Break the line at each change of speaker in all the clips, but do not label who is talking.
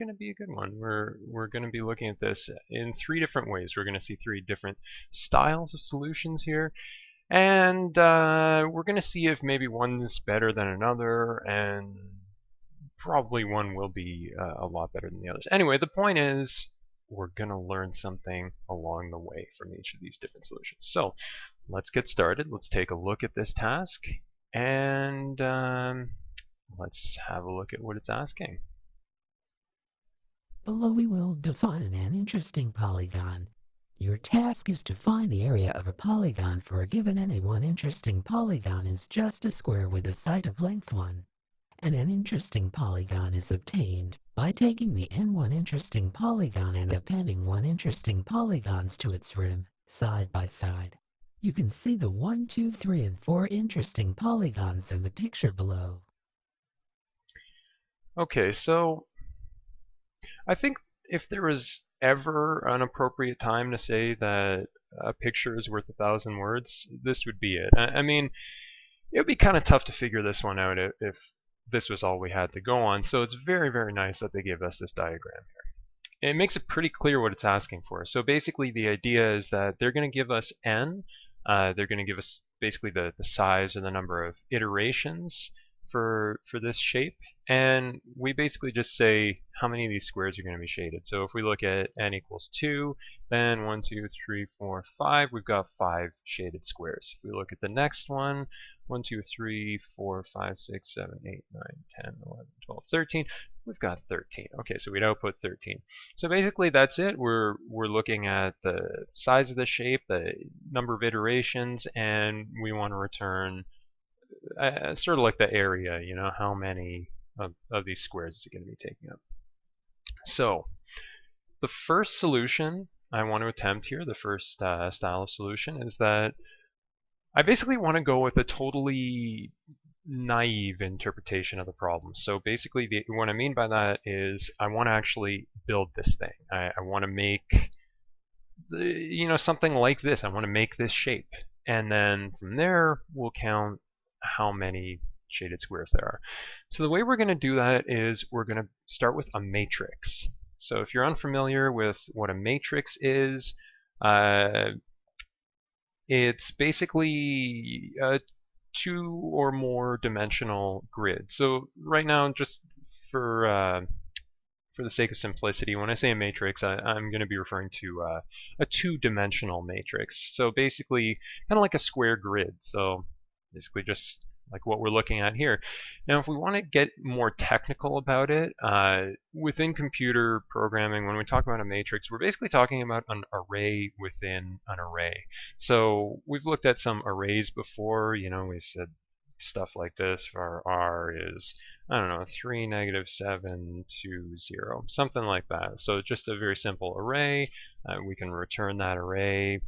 going to be a good one. We're going to be looking at this in three different ways. We're going to see three different styles of solutions here, and we're going to see if maybe one's better than another, and probably one will be a lot better than the others. Anyway, the point is we're going to learn something along the way from each of these different solutions. So let's get started. Let's take a look at this task, and let's have a look at what it's asking.
Below we will define an interesting polygon. Your task is to find the area of a polygon for a given any one interesting polygon is just a square with a side of length 1. And an interesting polygon is obtained by taking the n1 interesting polygon and appending 1 interesting polygons to its rim, side by side. You can see the 1, 2, 3, and 4 interesting polygons in the picture below.
Okay, so I think if there was ever an appropriate time to say that a picture is worth 1,000 words, this would be it. I mean, it would be kind of tough to figure this one out if this was all we had to go on. So it's very, very nice that they give us this diagram here. It makes it pretty clear what it's asking for. So basically the idea is that they're going to give us n. They're going to give us basically the size or the number of iterations for this shape, and we basically just say how many of these squares are going to be shaded. So if we look at n equals 2, then 1, 2, 3, 4, 5, we've got 5 shaded squares. If we look at the next one, 1, 2, 3, 4, 5, 6, 7, 8, 9, 10, 11, 12, 13, we've got 13. Okay, so we'd output 13. So basically that's it. We're looking at the size of the shape, the number of iterations, and we want to return sort of like the area, you know, how many of these squares is it going to be taking up. So the first solution I want to attempt here, the first style of solution, is that I basically want to go with a totally naive interpretation of the problem. So basically what I mean by that is I want to actually build this thing. I want to make something like this. I want to make this shape. And then from there, we'll count how many shaded squares there are. So the way we're going to do that is we're going to start with a matrix. So if you're unfamiliar with what a matrix is, it's basically a 2 or more dimensional grid. So right now, just for the sake of simplicity, when I say a matrix, I'm going to be referring to a 2-dimensional matrix. So basically, kind of like a square grid. So basically just like what we're looking at here. Now, if we want to get more technical about it, within computer programming, when we talk about a matrix, we're basically talking about an array within an array. So we've looked at some arrays before. You know, we said stuff like this for R is, I don't know, 3, -7, 2, 0, something like that. So just a very simple array. We can return that array.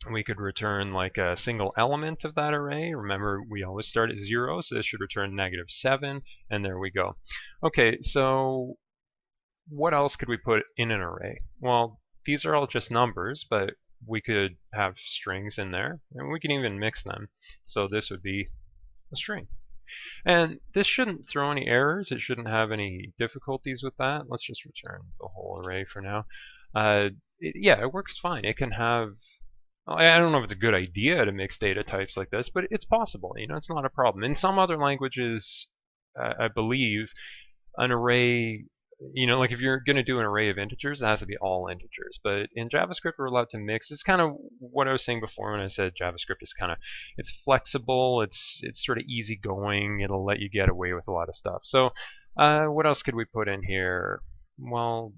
We could return like a single element of that array. Remember, we always start at 0, so this should return -7, and there we go. Okay, so what else could we put in an array? Well, these are all just numbers, but we could have strings in there, and we can even mix them. So this would be a string. And this shouldn't throw any errors. It shouldn't have any difficulties with that. Let's just return the whole array for now. Yeah, it works fine. It can have, I don't know if it's a good idea to mix data types like this, but it's possible. You know, it's not a problem. In some other languages, I believe, an array, you know, like if you're going to do an array of integers, it has to be all integers. But in JavaScript, we're allowed to mix. It's kind of what I was saying before when I said JavaScript is kind of, it's flexible, it's sort of easygoing. It'll let you get away with a lot of stuff. So what else could we put in here? Well,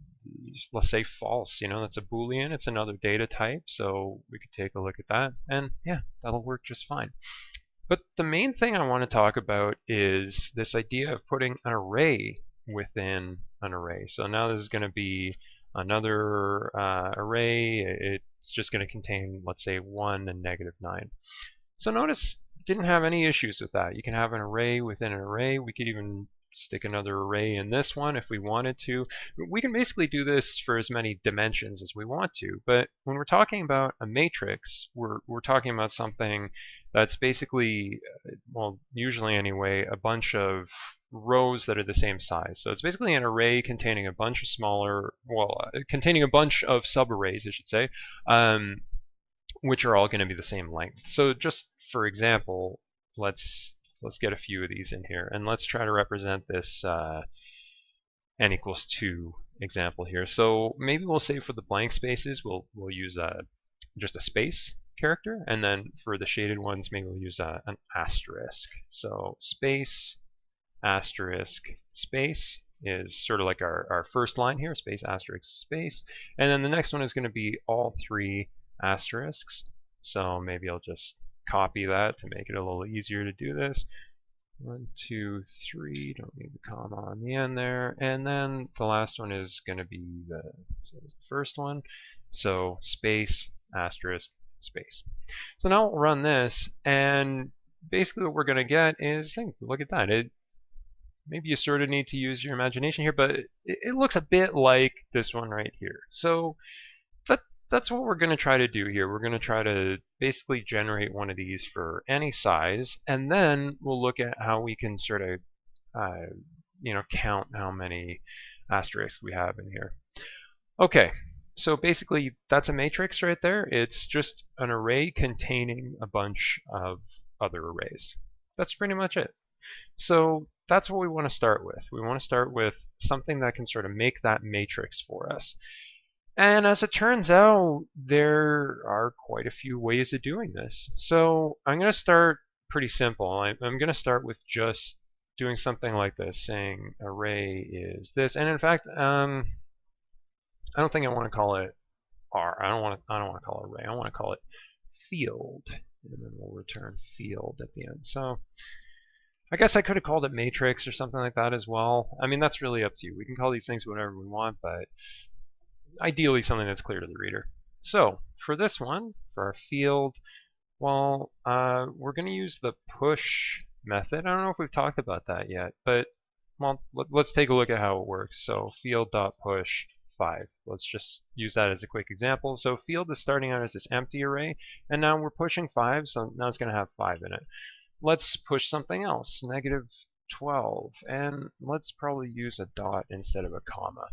let's say false. You know, that's a Boolean. It's another data type. So we could take a look at that. And yeah, that'll work just fine. But the main thing I want to talk about is this idea of putting an array within an array. So now this is going to be another array. It's just going to contain, let's say, 1 and -9. So notice it didn't have any issues with that. You can have an array within an array. We could even stick another array in this one if we wanted to. We can basically do this for as many dimensions as we want to, but when we're talking about a matrix, we're talking about something that's basically, well, usually anyway, a bunch of rows that are the same size. So it's basically an array containing a bunch of smaller, containing a bunch of subarrays, I should say, which are all going to be the same length. So just for example, let's get a few of these in here, and let's try to represent this n equals 2 example here. So maybe we'll say for the blank spaces, we'll use just a space character, and then for the shaded ones, maybe we'll use an asterisk. So space, asterisk, space is sort of like our first line here, space, asterisk, space. And then the next one is going to be all 3 asterisks. So maybe I'll just copy that to make it a little easier to do this. 1, 2, 3, don't need the comma on the end there. And then the last one is going to be the first one. So space, asterisk, space. So now we'll run this, and basically what we're going to get is, hey, look at that. Maybe you sort of need to use your imagination here, but it looks a bit like this one right here. So that's what we're going to try to do here. We're going to try to basically generate one of these for any size, and then we'll look at how we can sort of count how many asterisks we have in here. Okay, so basically that's a matrix right there. It's just an array containing a bunch of other arrays. That's pretty much it. So that's what we want to start with. We want to start with something that can sort of make that matrix for us. And as it turns out, there are quite a few ways of doing this. So I'm going to start pretty simple. I'm going to start with just doing something like this, saying array is this. And in fact, I don't think I want to call it R. I don't want to call it array. I want to call it field, and then we'll return field at the end. So I guess I could have called it matrix or something like that as well. I mean, that's really up to you. We can call these things whatever we want, but ideally something that's clear to the reader. So for this one, for our field, well, we're going to use the push method. I don't know if we've talked about that yet, but well, let's take a look at how it works. So field.push 5. Let's just use that as a quick example. So field is starting out as this empty array, and now we're pushing 5, so now it's going to have 5 in it. Let's push something else, -12, and let's probably use a dot instead of a comma.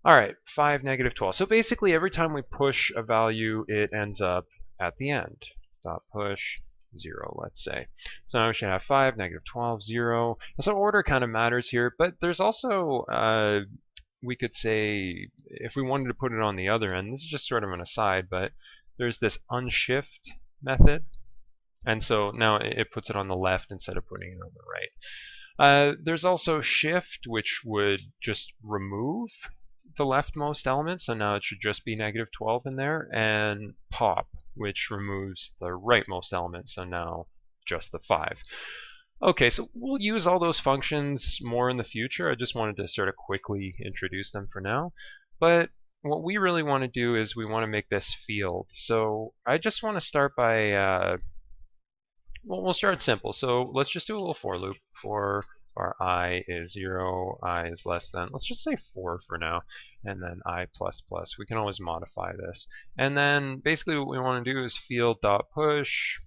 All right, 5, -12. So basically every time we push a value, it ends up at the end. Dot push 0, let's say. So now we should have 5, -12, 0. And so order kind of matters here, but there's also, we could say, if we wanted to put it on the other end, this is just sort of an aside, but there's this unshift method. And so now it puts it on the left instead of putting it on the right. There's also shift, which would just remove the leftmost element, so now it should just be -12 in there, and pop, which removes the rightmost element, so now just the 5. Okay, so we'll use all those functions more in the future. I just wanted to sort of quickly introduce them for now. But what we really want to do is we want to make this field. So I just want to start by, well, we'll start simple. So let's just do a little for loop. For our I is 0, I is less than, let's just say 4 for now, and then I++. We can always modify this. And then basically what we want to do is field.push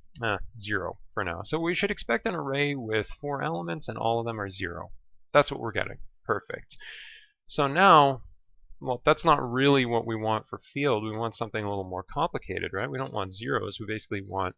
0 for now. So we should expect an array with 4 elements, and all of them are 0. That's what we're getting. Perfect. So now, well, that's not really what we want for field. We want something a little more complicated, right? We don't want zeros. We basically want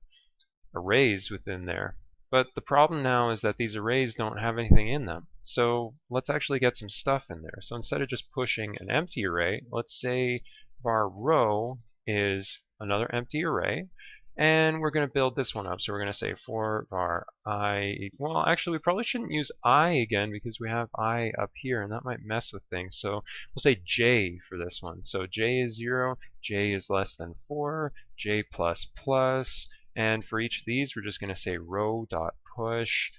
arrays within there. But the problem now is that these arrays don't have anything in them. So let's actually get some stuff in there. So instead of just pushing an empty array, let's say our row is another empty array, and we're going to build this one up. So we're going to say for var I, well, actually we probably shouldn't use I again because we have I up here, and that might mess with things. So we'll say j for this one. So j is 0, j is less than 4, j++, and for each of these, we're just going to say row.push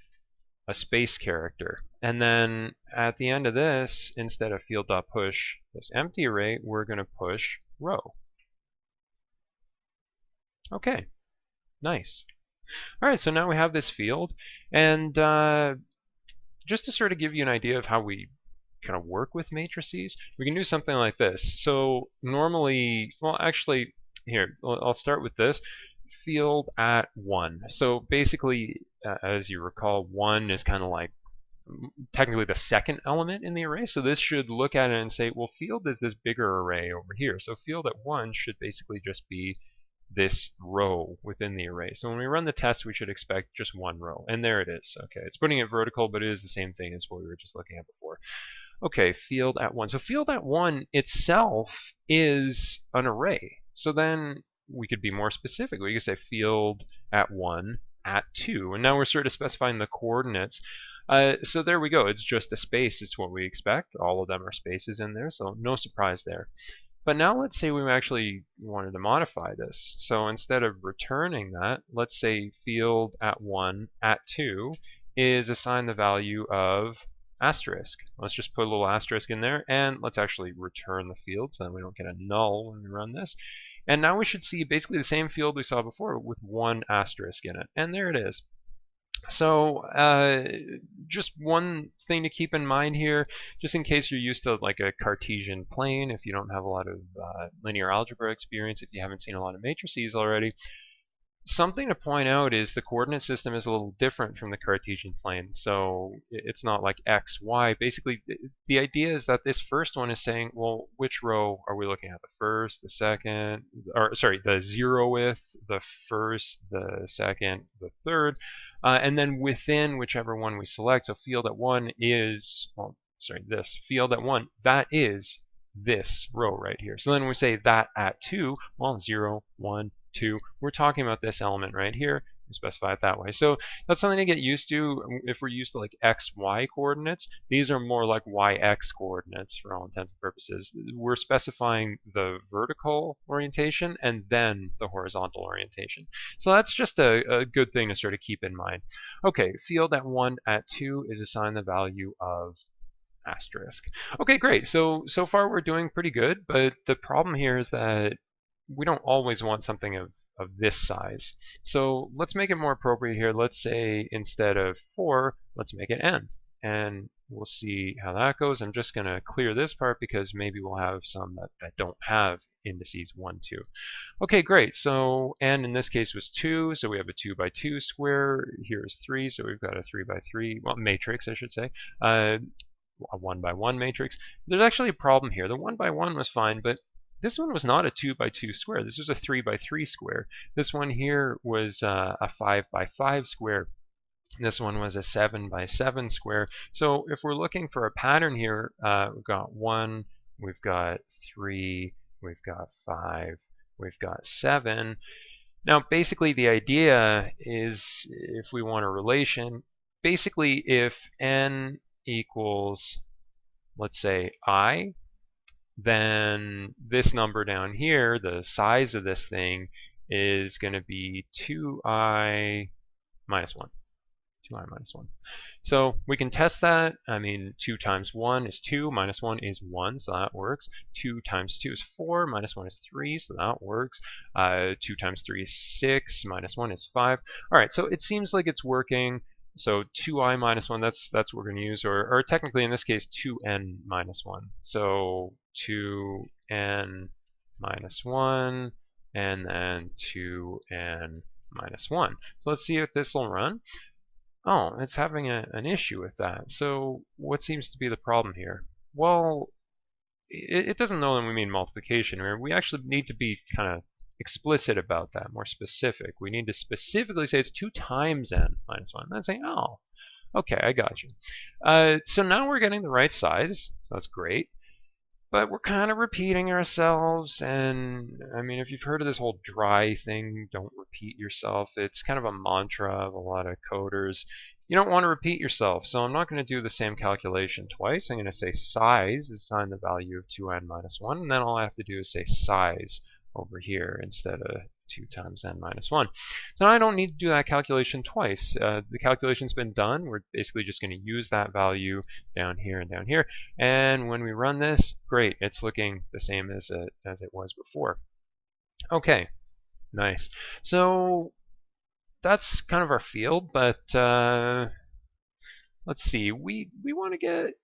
a space character. And then at the end of this, instead of field.push this empty array, we're going to push row. Okay, nice. All right, so now we have this field. And just to sort of give you an idea of how we kind of work with matrices, we can do something like this. So normally, well, actually, here, I'll start with this. Field at 1. So basically, as you recall, 1 is kind of like technically the second element in the array. So this should look at it and say, well, field is this bigger array over here. So field at 1 should basically just be this row within the array. So when we run the test, we should expect just one row. And there it is. Okay, it's putting it vertical, but it is the same thing as what we were just looking at before. Okay, field at 1. So field at 1 itself is an array. So then we could be more specific. We could say field at 1 at 2. And now we're sort of specifying the coordinates. So there we go. It's just a space. It's what we expect. All of them are spaces in there, so no surprise there. But now let's say we actually wanted to modify this. So instead of returning that, let's say field at 1 at 2 is assigned the value of asterisk. Let's just put a little asterisk in there, and let's actually return the field so that we don't get a null when we run this. And now we should see basically the same field we saw before with one asterisk in it. And there it is. So just one thing to keep in mind here, just in case you're used to like a Cartesian plane, if you don't have a lot of linear algebra experience, if you haven't seen a lot of matrices already, something to point out is the coordinate system is a little different from the Cartesian plane. So it's not like x, y. Basically, the idea is that this first one is saying, well, which row are we looking at? The first, the second, or sorry, the 0th, the first, the second, the third, and then within whichever one we select. So field at 1 is, well, sorry, this field at 1, that is this row right here. So then when we say that at 2, well, 0, 1, 2, we're talking about this element right here. We specify it that way. So that's something to get used to. If we're used to like x, y coordinates, these are more like yx coordinates for all intents and purposes. We're specifying the vertical orientation and then the horizontal orientation. So that's just a good thing to sort of keep in mind. Okay, field at 1 at 2 is assigned the value of asterisk. Okay, great. So far we're doing pretty good, but the problem here is that we don't always want something of this size. So let's make it more appropriate here. Let's say instead of 4, let's make it n. And we'll see how that goes. I'm just going to clear this part because maybe we'll have some that don't have indices 1, 2. Okay, great. So n in this case was 2, so we have a 2 by 2 square. Here is 3, so we've got a 3 by 3, well, matrix, I should say. A 1 by 1 matrix. There's actually a problem here. The 1 by 1 was fine, but this one was not a 2 by 2 square. This was a 3 by 3 square. This one here was a 5 by 5 square. This one was a 7 by 7 square. So if we're looking for a pattern here, we've got 1, we've got 3, we've got 5, we've got 7. Now basically the idea is if we want a relation, basically if n equals, let's say, I, then this number down here, the size of this thing, is going to be 2i minus 1. 2i minus 1. So we can test that. I mean, 2 times 1 is 2, minus 1 is 1, so that works. 2 times 2 is 4, minus 1 is 3, so that works. 2 times 3 is 6, minus 1 is 5. All right, so it seems like it's working. So 2i minus 1, that's what we're going to use, or technically in this case 2n minus 1. So 2n minus 1, and then 2n minus 1. So let's see if this will run. Oh, it's having an issue with that. So what seems to be the problem here? Well, it doesn't know that we mean multiplication here. We actually need to be kind of explicit about that, more specific. We need to specifically say it's 2 times n minus 1. Then say, oh, okay, I got you. So now we're getting the right size. So that's great. But we're kind of repeating ourselves, and I mean, if you've heard of this whole dry thing, don't repeat yourself, it's kind of a mantra of a lot of coders. You don't want to repeat yourself, so I'm not going to do the same calculation twice. I'm going to say size is assigned the value of 2n minus 1, and then all I have to do is say size over here instead of 2 times n minus 1. So now I don't need to do that calculation twice. The calculation's been done. We're basically just going to use that value down here and down here. And when we run this, great, it's looking the same as it was before. Okay, nice. So that's kind of our field, but let's see. We want to get,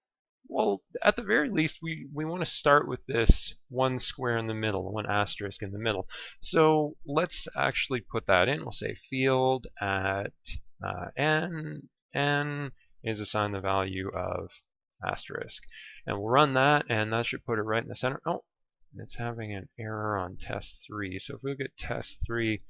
well, at the very least, we want to start with this one square in the middle, one asterisk in the middle. So let's actually put that in. We'll say field at n, is assign the value of asterisk. And we'll run that, and that should put it right in the center. Oh, it's having an error on test 3. So if we look at test 3,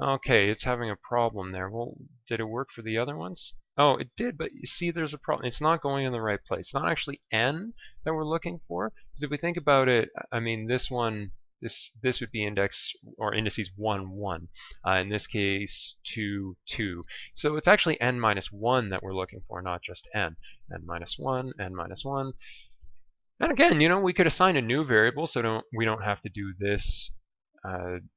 okay, it's having a problem there. Well, did it work for the other ones? Oh, it did, but you see there's a problem. It's not going in the right place. It's not actually n that we're looking for. Because if we think about it, I mean, this one, this would be index or indices 1, 1. In this case, 2, 2. So it's actually n minus 1 that we're looking for, not just n. N minus 1, n minus 1. And again, we could assign a new variable so we don't have to do this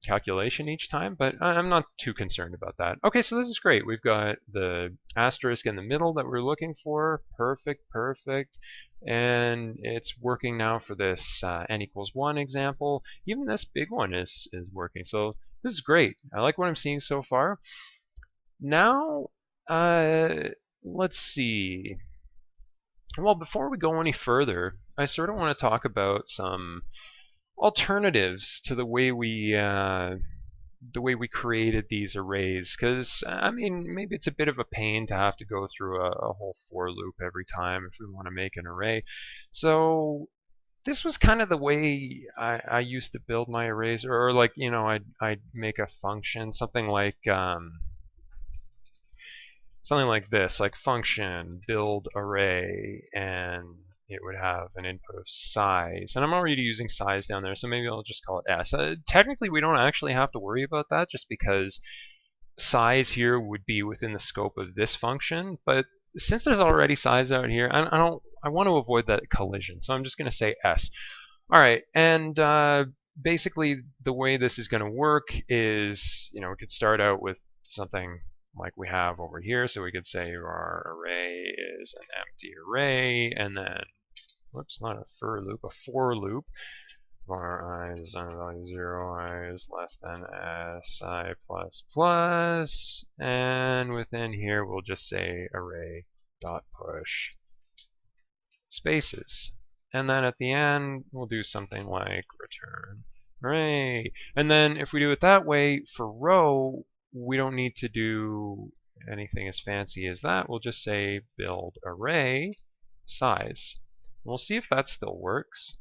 calculation each time, but I'm not too concerned about that. Okay, so this is great. We've got the asterisk in the middle that we're looking for. Perfect, perfect. And it's working now for this n equals 1 example. Even this big one is working. So this is great. I like what I'm seeing so far. Now, let's see. Well, before we go any further, I sort of want to talk about some alternatives to the way we created these arrays, because I mean, maybe it's a bit of a pain to have to go through a whole for loop every time if we want to make an array. So this was kind of the way I used to build my arrays, or like I'd make a function, something like this, like function build array, and it would have an input of size. And I'm already using size down there, so maybe I'll just call it S. Technically, we don't actually have to worry about that, just because size here would be within the scope of this function. But since there's already size out here, I want to avoid that collision, so I'm just going to say S. All right, and basically the way this is going to work is, we could start out with something like we have over here. So we could say our array is an empty array, and then, whoops, not a for loop, a for loop. Var I is on value 0, I is less than si plus plus, and within here we'll just say array dot push spaces. And then at the end we'll do something like return array. And then if we do it that way for row, we don't need to do anything as fancy as that. We'll just say build array size. We'll see if that still works.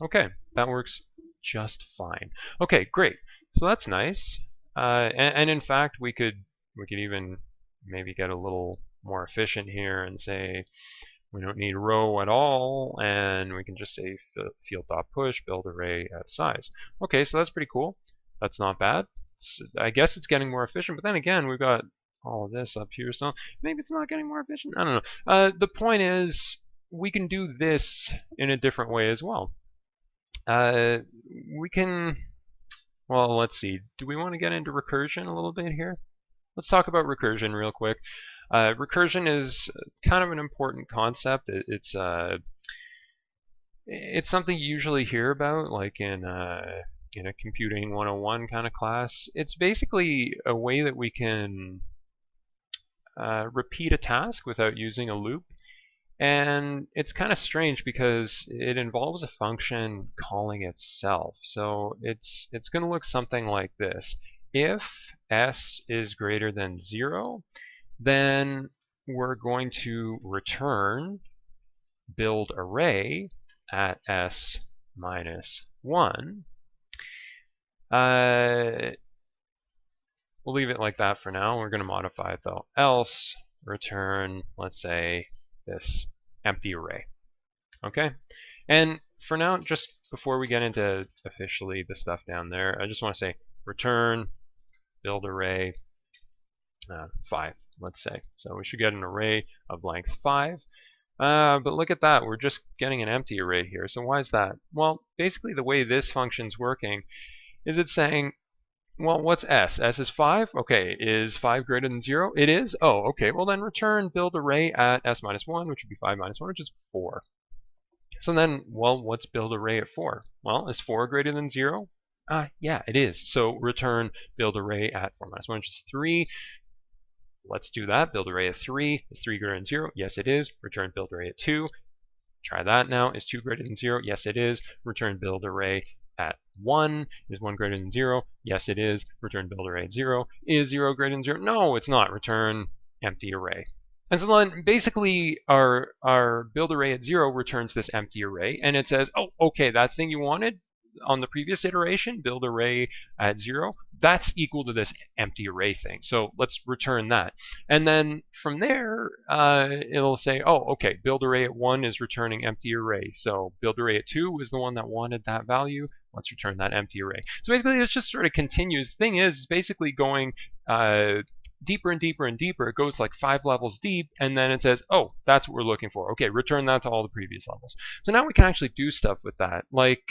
Okay, that works just fine. Okay, great. So that's nice. And in fact, we could even maybe get a little more efficient here and say we don't need row at all, and we can just say field.push build array at size. Okay, so that's pretty cool. That's not bad. I guess it's getting more efficient, but then again, we've got all of this up here, so maybe it's not getting more efficient. I don't know. The point is, we can do this in a different way as well. We can, well, let's see. Do we want to get into recursion a little bit here? Let's talk about recursion real quick. Recursion is kind of an important concept. It's something you usually hear about, like in a computing 101 kind of class. It's basically a way that we can repeat a task without using a loop. And it's kind of strange because it involves a function calling itself. So it's going to look something like this. If s is greater than 0, then we're going to return build array at s minus 1. We'll leave it like that for now. We're going to modify it though. Else return, let's say, this empty array. Okay? And for now, just before we get into officially the stuff down there, I just want to say return build array 5, let's say. So we should get an array of length 5. But look at that, we're just getting an empty array here. So why is that? Well, basically the way this function's working is it's saying, well, what's s? S is 5? Okay, is 5 greater than 0? It is? Oh, okay, well then return build array at s minus 1, which would be 5 minus 1, which is 4. So then, well, what's build array at 4? Well, is 4 greater than 0? Yeah, it is. So return build array at 4 minus 1, which is 3. Let's do that. Build array at 3. Is 3 greater than 0? Yes, it is. Return build array at 2. Try that now. Is 2 greater than 0? Yes, it is. Return build array at 1. Is 1 greater than 0? Yes, it is. Return build array at 0. Is 0 greater than 0? No, it's not. Return empty array. And so then basically our build array at 0 returns this empty array, and it says, oh, okay, that thing you wanted on the previous iteration, build array at 0, that's equal to this empty array thing. So let's return that. And then from there, it'll say, oh, okay, build array at 1 is returning empty array. So build array at 2 was the one that wanted that value. Let's return that empty array. So basically, this just sort of continues. The thing is basically going deeper and deeper and deeper. It goes like 5 levels deep, and then it says, oh, that's what we're looking for. Okay, return that to all the previous levels. So now we can actually do stuff with that. Like,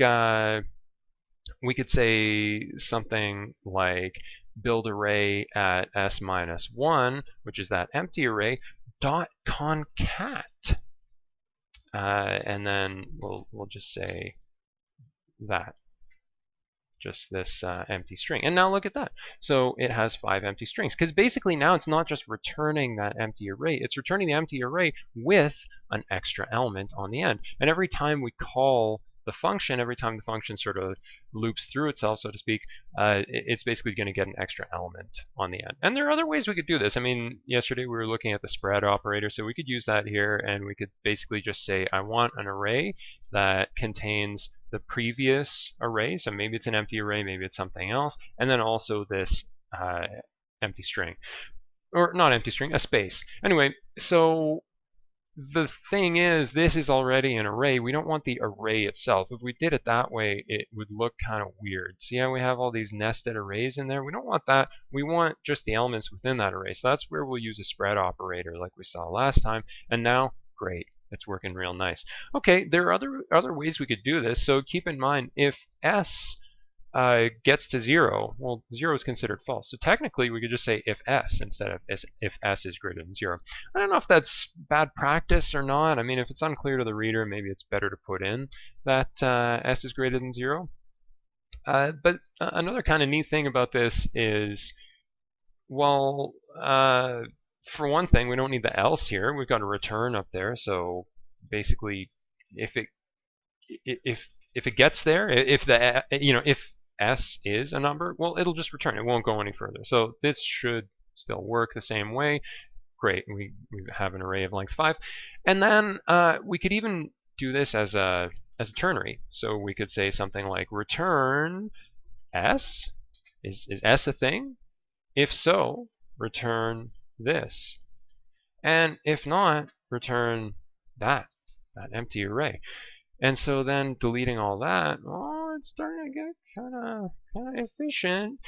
we could say something like build array at s minus 1, which is that empty array, dot concat. And then we'll just say that. Just this empty string. And now look at that. So it has 5 empty strings. Because basically now it's not just returning that empty array. It's returning the empty array with an extra element on the end. And every time we call the function, every time the function sort of loops through itself, so to speak, it's basically going to get an extra element on the end. And there are other ways we could do this. I mean, yesterday we were looking at the spread operator, so we could use that here, and we could basically just say, I want an array that contains the previous array, so maybe it's an empty array, maybe it's something else, and then also this empty string, or not empty string, a space. Anyway, so the thing is, this is already an array. We don't want the array itself. If we did it that way, it would look kind of weird. See how we have all these nested arrays in there? We don't want that. We want just the elements within that array. So that's where we'll use a spread operator like we saw last time. And now, great. It's working real nice. Okay, there are other ways we could do this. So keep in mind, if s gets to 0, well, 0 is considered false. So technically, we could just say if s instead of if s is greater than 0. I don't know if that's bad practice or not. I mean, if it's unclear to the reader, maybe it's better to put in that s is greater than 0. But another kind of neat thing about this is, well, for one thing, we don't need the else here. We've got a return up there. So basically, if it gets there, if the if s is a number, well, it'll just return. It won't go any further. So this should still work the same way. Great, we have an array of length 5, and then we could even do this as a ternary. So we could say something like return s. Is s a thing? If so, return this. And if not, return that empty array. And so then deleting all that, oh, it's starting to get kind of efficient.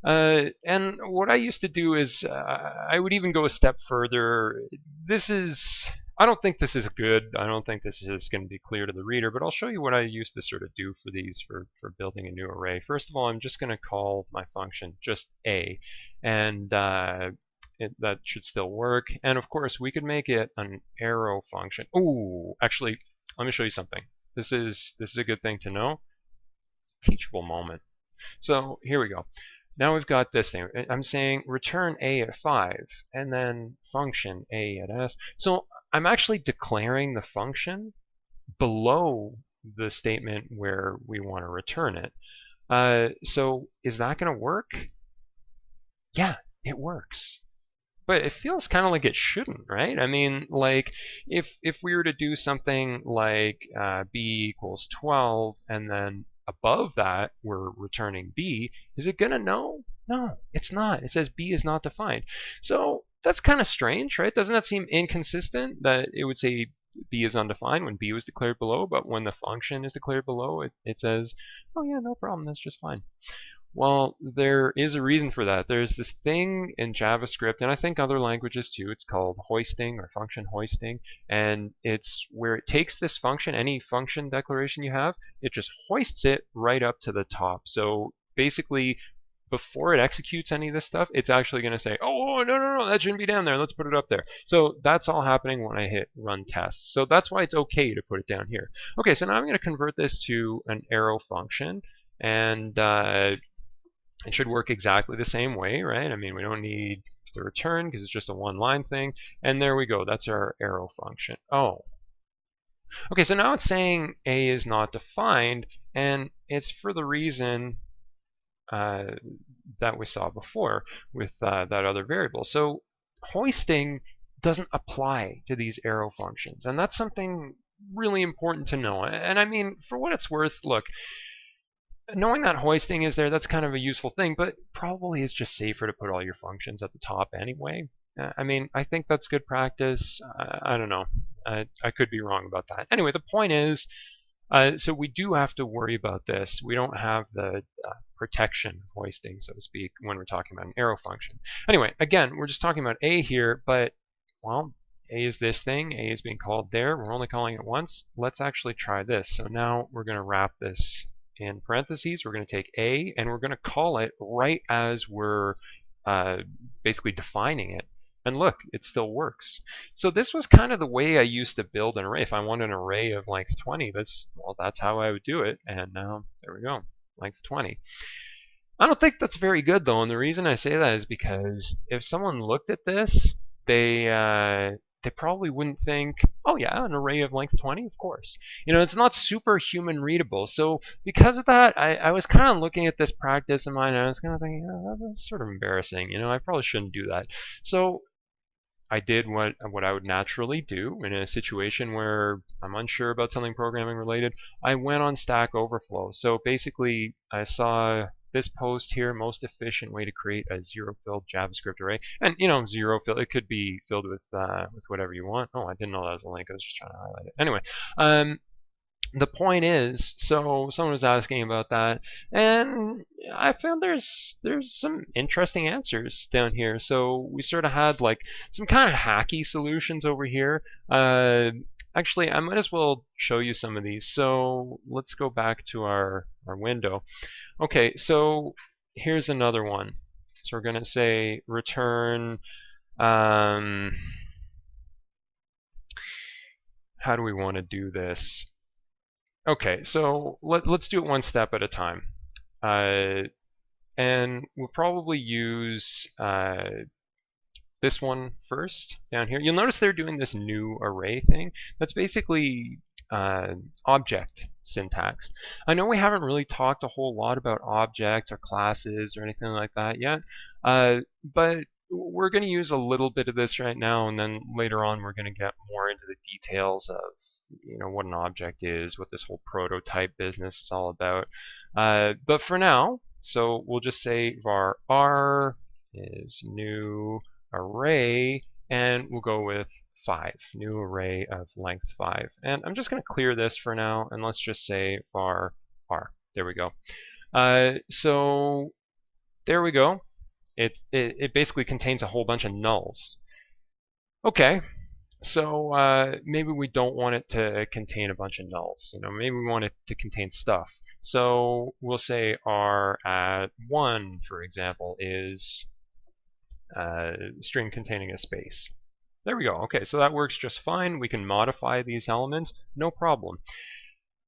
And what I used to do is I would even go a step further. I don't think this is good. I don't think this is going to be clear to the reader, but I'll show you what I used to sort of do for these for building a new array. First of all, I'm just going to call my function just a, and that should still work. And of course, we could make it an arrow function. Oh, actually, let me show you something. This is a good thing to know. It's a teachable moment. So here we go. Now we've got this thing. I'm saying return a at 5, and then function a at s. So I'm actually declaring the function below the statement where we want to return it. So is that going to work? Yeah, it works. But it feels kind of like it shouldn't, right? I mean, like, if we were to do something like b equals 12, and then above that we're returning b, is it going to know? No, it's not. It says b is not defined. So that's kind of strange, right? Doesn't that seem inconsistent that it would say b is undefined when b was declared below, but when the function is declared below, it says, oh yeah, no problem, that's just fine. Well, there is a reason for that. There's this thing in JavaScript, and I think other languages too, it's called hoisting or function hoisting, and it's where it takes this function, any function declaration you have, it just hoists it right up to the top. So basically, before it executes any of this stuff, it's actually going to say, oh, no, that shouldn't be down there. Let's put it up there. So that's all happening when I hit run tests. So that's why it's okay to put it down here. Okay, so now I'm going to convert this to an arrow function, and it should work exactly the same way, right? I mean, we don't need the return because it's just a one-line thing. And there we go. That's our arrow function. Oh. Okay, so now it's saying a is not defined, and it's for the reason that we saw before with that other variable. So hoisting doesn't apply to these arrow functions. And that's something really important to know. And I mean, for what it's worth, look, knowing that hoisting is there, that's kind of a useful thing, but probably is just safer to put all your functions at the top anyway. I mean, I think that's good practice. I don't know. I could be wrong about that. Anyway, the point is, so we do have to worry about this. We don't have the protection of hoisting, so to speak, when we're talking about an arrow function. Anyway, again, we're just talking about A here, but, well, A is this thing. A is being called there. We're only calling it once. Let's actually try this. So now we're going to wrap this in parentheses. We're going to take A, and we're going to call it right as we're basically defining it. And look, it still works. So this was kind of the way I used to build an array. If I wanted an array of length 20, that's how I would do it. And now, there we go, length 20. I don't think that's very good, though, and the reason I say that is because if someone looked at this, they probably wouldn't think, oh yeah, an array of length 20, of course. It's not super human readable. So because of that, I was kind of looking at this practice in mind, and I was kind of thinking, oh, that's sort of embarrassing. I probably shouldn't do that. So I did what I would naturally do in a situation where I'm unsure about something programming related. I went on Stack Overflow. So basically, I saw this post here, most efficient way to create a zero-filled JavaScript array. And zero-filled, it could be filled with whatever you want. Oh, I didn't know that was a link. I was just trying to highlight it. Anyway, the point is, so someone was asking about that, and I found there's some interesting answers down here. So we sort of had like some kind of hacky solutions over here. Actually, I might as well show you some of these. So let's go back to our window. Okay, so here's another one. So we're going to say return, how do we want to do this? Okay, so let's do it one step at a time. And we'll probably use this one first down here. You'll notice they're doing this new array thing. That's basically object syntax. I know we haven't really talked a whole lot about objects or classes or anything like that yet, but we're going to use a little bit of this right now, and then later on we're going to get more into the details of what an object is, what this whole prototype business is all about. But for now, so we'll just say var r is new array, and we'll go with 5, new array of length 5. And I'm just going to clear this for now, and let's just say var r. There we go. So there we go. It basically contains a whole bunch of nulls. Okay. So maybe we don't want it to contain a bunch of nulls. Maybe we want it to contain stuff. So we'll say r at 1, for example, is string containing a space. There we go. Okay, so that works just fine. We can modify these elements, no problem.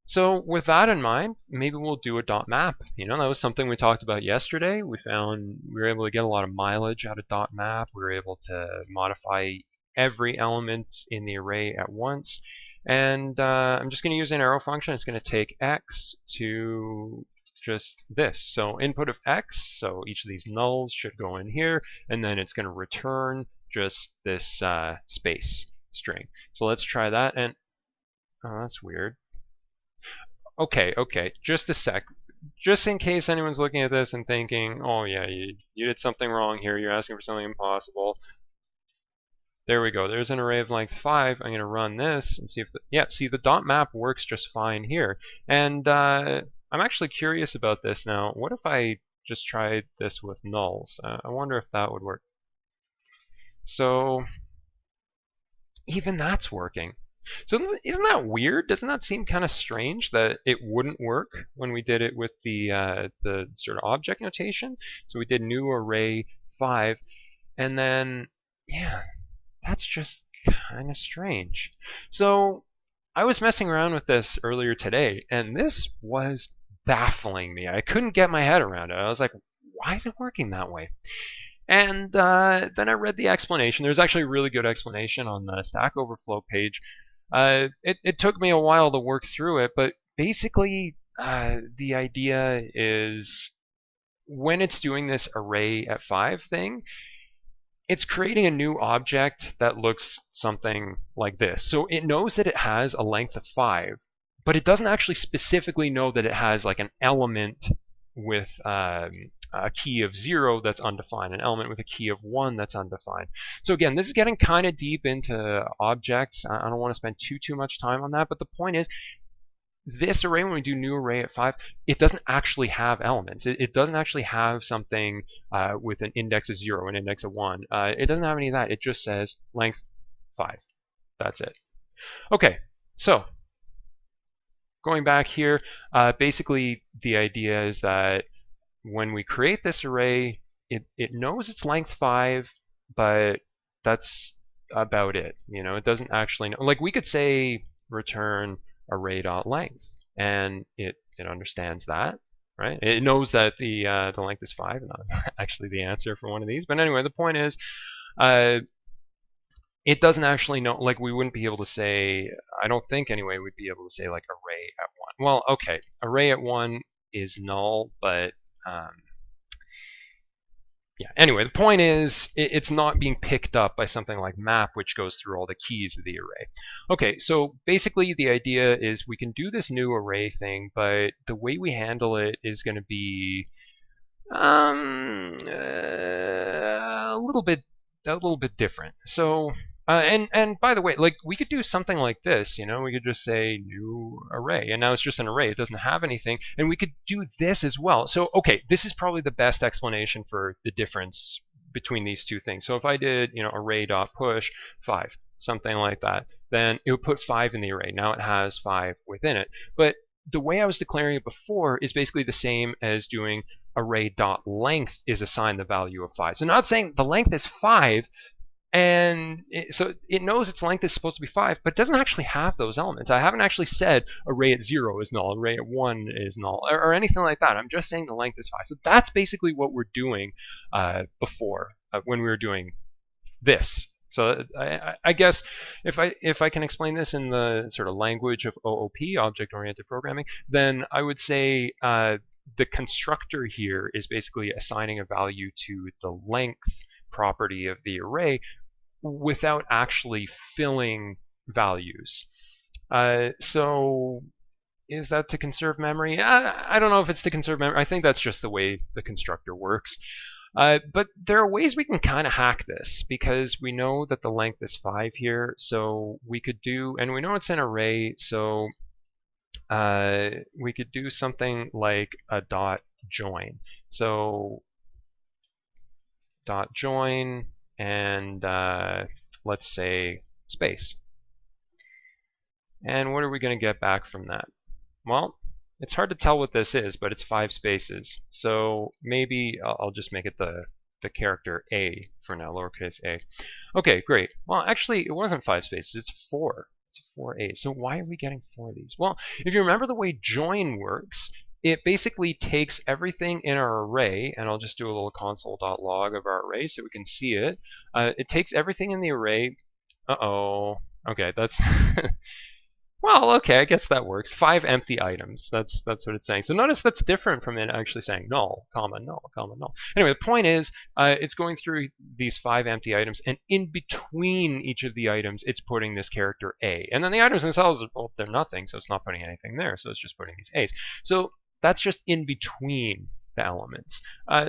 So with that in mind, maybe we'll do a dot map. That was something we talked about yesterday. We found we were able to get a lot of mileage out of dot map. We were able to modify every element in the array at once. And I'm just going to use an arrow function. It's going to take x to just this. So input of x, so each of these nulls should go in here, and then it's going to return just this space string. So let's try that, and oh, that's weird. Okay, just a sec. Just in case anyone's looking at this and thinking, oh yeah, you did something wrong here, you're asking for something impossible. There we go. There's an array of length 5. I'm going to run this and see if see, the dot map works just fine here. And I'm actually curious about this now. What if I just tried this with nulls? I wonder if that would work. So even that's working. So isn't that weird? Doesn't that seem kind of strange that it wouldn't work when we did it with the sort of object notation? So we did new array 5, and then yeah, that's just kind of strange. So I was messing around with this earlier today, and this was baffling me. I couldn't get my head around it. I was like, why is it working that way? And then I read the explanation. There's actually a really good explanation on the Stack Overflow page. It took me a while to work through it, but basically the idea is when it's doing this array at 5 thing, it's creating a new object that looks something like this. So it knows that it has a length of 5, but it doesn't actually specifically know that it has like an element with a key of 0 that's undefined, an element with a key of 1 that's undefined. So again, this is getting kind of deep into objects. I don't want to spend too much time on that, but the point is, this array, when we do new array at 5, it doesn't actually have elements. It doesn't actually have something with an index of 0, an index of 1. It doesn't have any of that. It just says length 5. That's it. Okay, so going back here, basically the idea is that when we create this array, it knows it's length 5, but that's about it. You know, it doesn't actually know. Like we could say return array.length, and it understands that, right? It knows that the length is 5, and not actually the answer for one of these. But anyway, the point is, it doesn't actually know. Like we wouldn't be able to say, I don't think anyway, we'd be able to say like array at 1. Well, okay, array at 1 is null, but yeah, anyway, the point is it's not being picked up by something like map, which goes through all the keys of the array. Okay, so basically the idea is we can do this new array thing, but the way we handle it is going to be a little bit different. So and by the way, like we could do something like this, you know, we could just say new array, and now it's just an array. It doesn't have anything, and we could do this as well. So okay, this is probably the best explanation for the difference between these two things. So if I did, you know, array.push 5, something like that, then it would put 5 in the array. Now it has 5 within it. But the way I was declaring it before is basically the same as doing array.length is assigned the value of 5. So now it's saying the length is 5, and so it knows its length is supposed to be 5, but it doesn't actually have those elements. I haven't actually said array at 0 is null, array at 1 is null, or anything like that. I'm just saying the length is 5. So that's basically what we're doing before when we were doing this. So I guess if I can explain this in the sort of language of OOP, object-oriented programming, then I would say the constructor here is basically assigning a value to the length property of the array without actually filling values. So is that to conserve memory? I don't know if it's to conserve memory. I think that's just the way the constructor works. But there are ways we can kind of hack this, because we know that the length is 5 here. So we could do, and we know it's an array, so we could do something like a dot join. So dot join, and let's say space. And what are we going to get back from that? Well, it's hard to tell what this is, but it's 5 spaces. So maybe I'll just make it the character A for now, lowercase a. Okay, great. Well, actually, it wasn't 5 spaces. It's 4. It's 4 A's. So why are we getting 4 of these? Well, if you remember the way join works, it basically takes everything in our array, and I'll just do a little console.log of our array so we can see it. It takes everything in the array. Uh-oh. Okay, that's well, okay, I guess that works. 5 empty items. That's what it's saying. So notice that's different from it actually saying null, comma, null, comma, null. Anyway, the point is, it's going through these 5 empty items, and in between each of the items, it's putting this character A. And then the items themselves, well, they're nothing, so it's not putting anything there, so it's just putting these A's. So that's just in between the elements.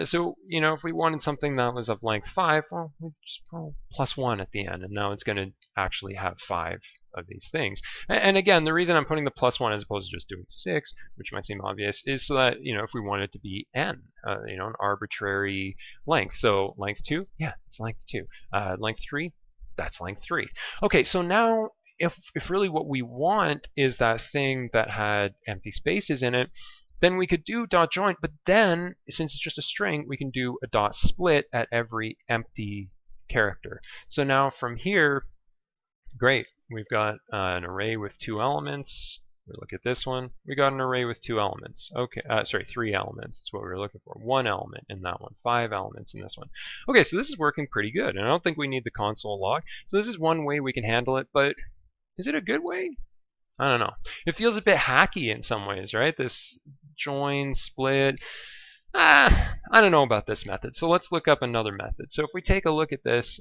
So, you know, if we wanted something that was of length 5, well, we just put +1 at the end, and now it's going to actually have 5 of these things. And again, the reason I'm putting the +1 as opposed to just doing 6, which might seem obvious, is so that, you know, if we want it to be n, you know, an arbitrary length. So length 2, yeah, it's length 2. Length 3, that's length 3. Okay, so now if really what we want is that thing that had empty spaces in it, then we could do dot join, but then, since it's just a string, we can do a dot split at every empty character. So now from here, great, we've got an array with 2 elements. We look at this one. We got an array with 2 elements. Okay, sorry, 3 elements. That's what we were looking for. 1 element in that one, 5 elements in this one. Okay, so this is working pretty good, and I don't think we need the console log. So this is one way we can handle it, but is it a good way? I don't know. It feels a bit hacky in some ways, right? This join, split. I don't know about this method, so let's look up another method. So if we take a look at this,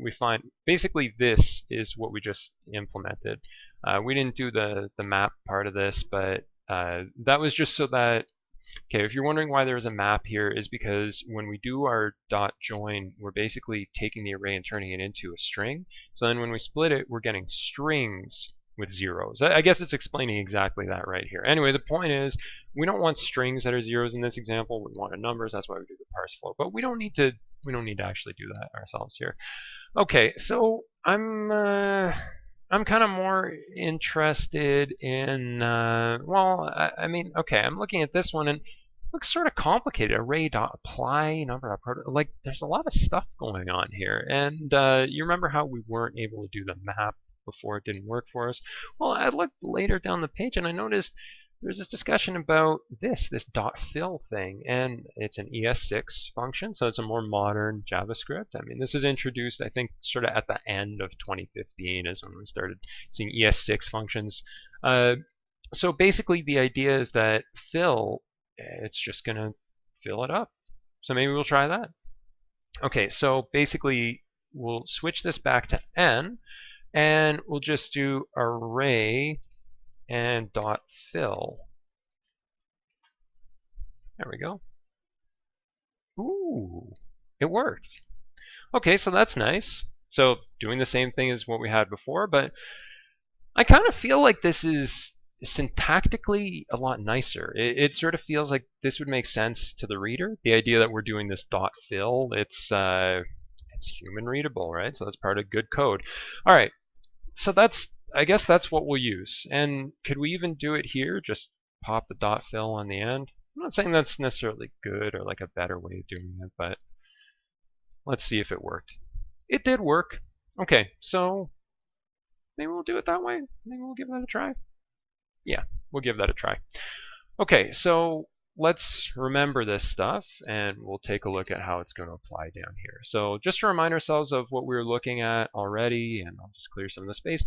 we find basically this is what we just implemented. We didn't do the map part of this, but that was just so that, okay, if you're wondering why there's a map here, is because when we do our dot join, we're basically taking the array and turning it into a string. So then when we split it, we're getting strings with zeros. I guess it's explaining exactly that right here. Anyway, the point is, we don't want strings that are zeros in this example. We want numbers. That's why we do the parse flow. But we don't need to actually do that ourselves here. Okay, so I'm kind of more interested in, well, I mean, okay, I'm looking at this one and it looks sort of complicated. Array.apply, like there's a lot of stuff going on here. And you remember how we weren't able to do the map before it didn't work for us? Well, I looked later down the page and I noticed there's this discussion about this dot fill thing, and it's an ES6 function, so it's a more modern JavaScript. I mean, this was introduced, I think, sort of at the end of 2015 is when we started seeing ES6 functions. So basically, the idea is that fill, it's just going to fill it up. So maybe we'll try that. Okay, so basically, we'll switch this back to n, and we'll just do array and dot fill. There we go. Ooh, it worked. Okay, so that's nice. So doing the same thing as what we had before, but I kind of feel like this is syntactically a lot nicer. It sort of feels like this would make sense to the reader. The idea that we're doing this dot fill, it's human readable, right? So that's part of good code. All right, so I guess that's what we'll use. And could we even do it here? Just pop the dot fill on the end? I'm not saying that's necessarily good or like a better way of doing it, but let's see if it worked. It did work. Okay, so maybe we'll do it that way. Maybe we'll give that a try. Yeah, we'll give that a try. Okay, so let's remember this stuff and we'll take a look at how it's going to apply down here. So just to remind ourselves of what we were looking at already, and I'll just clear some of the space.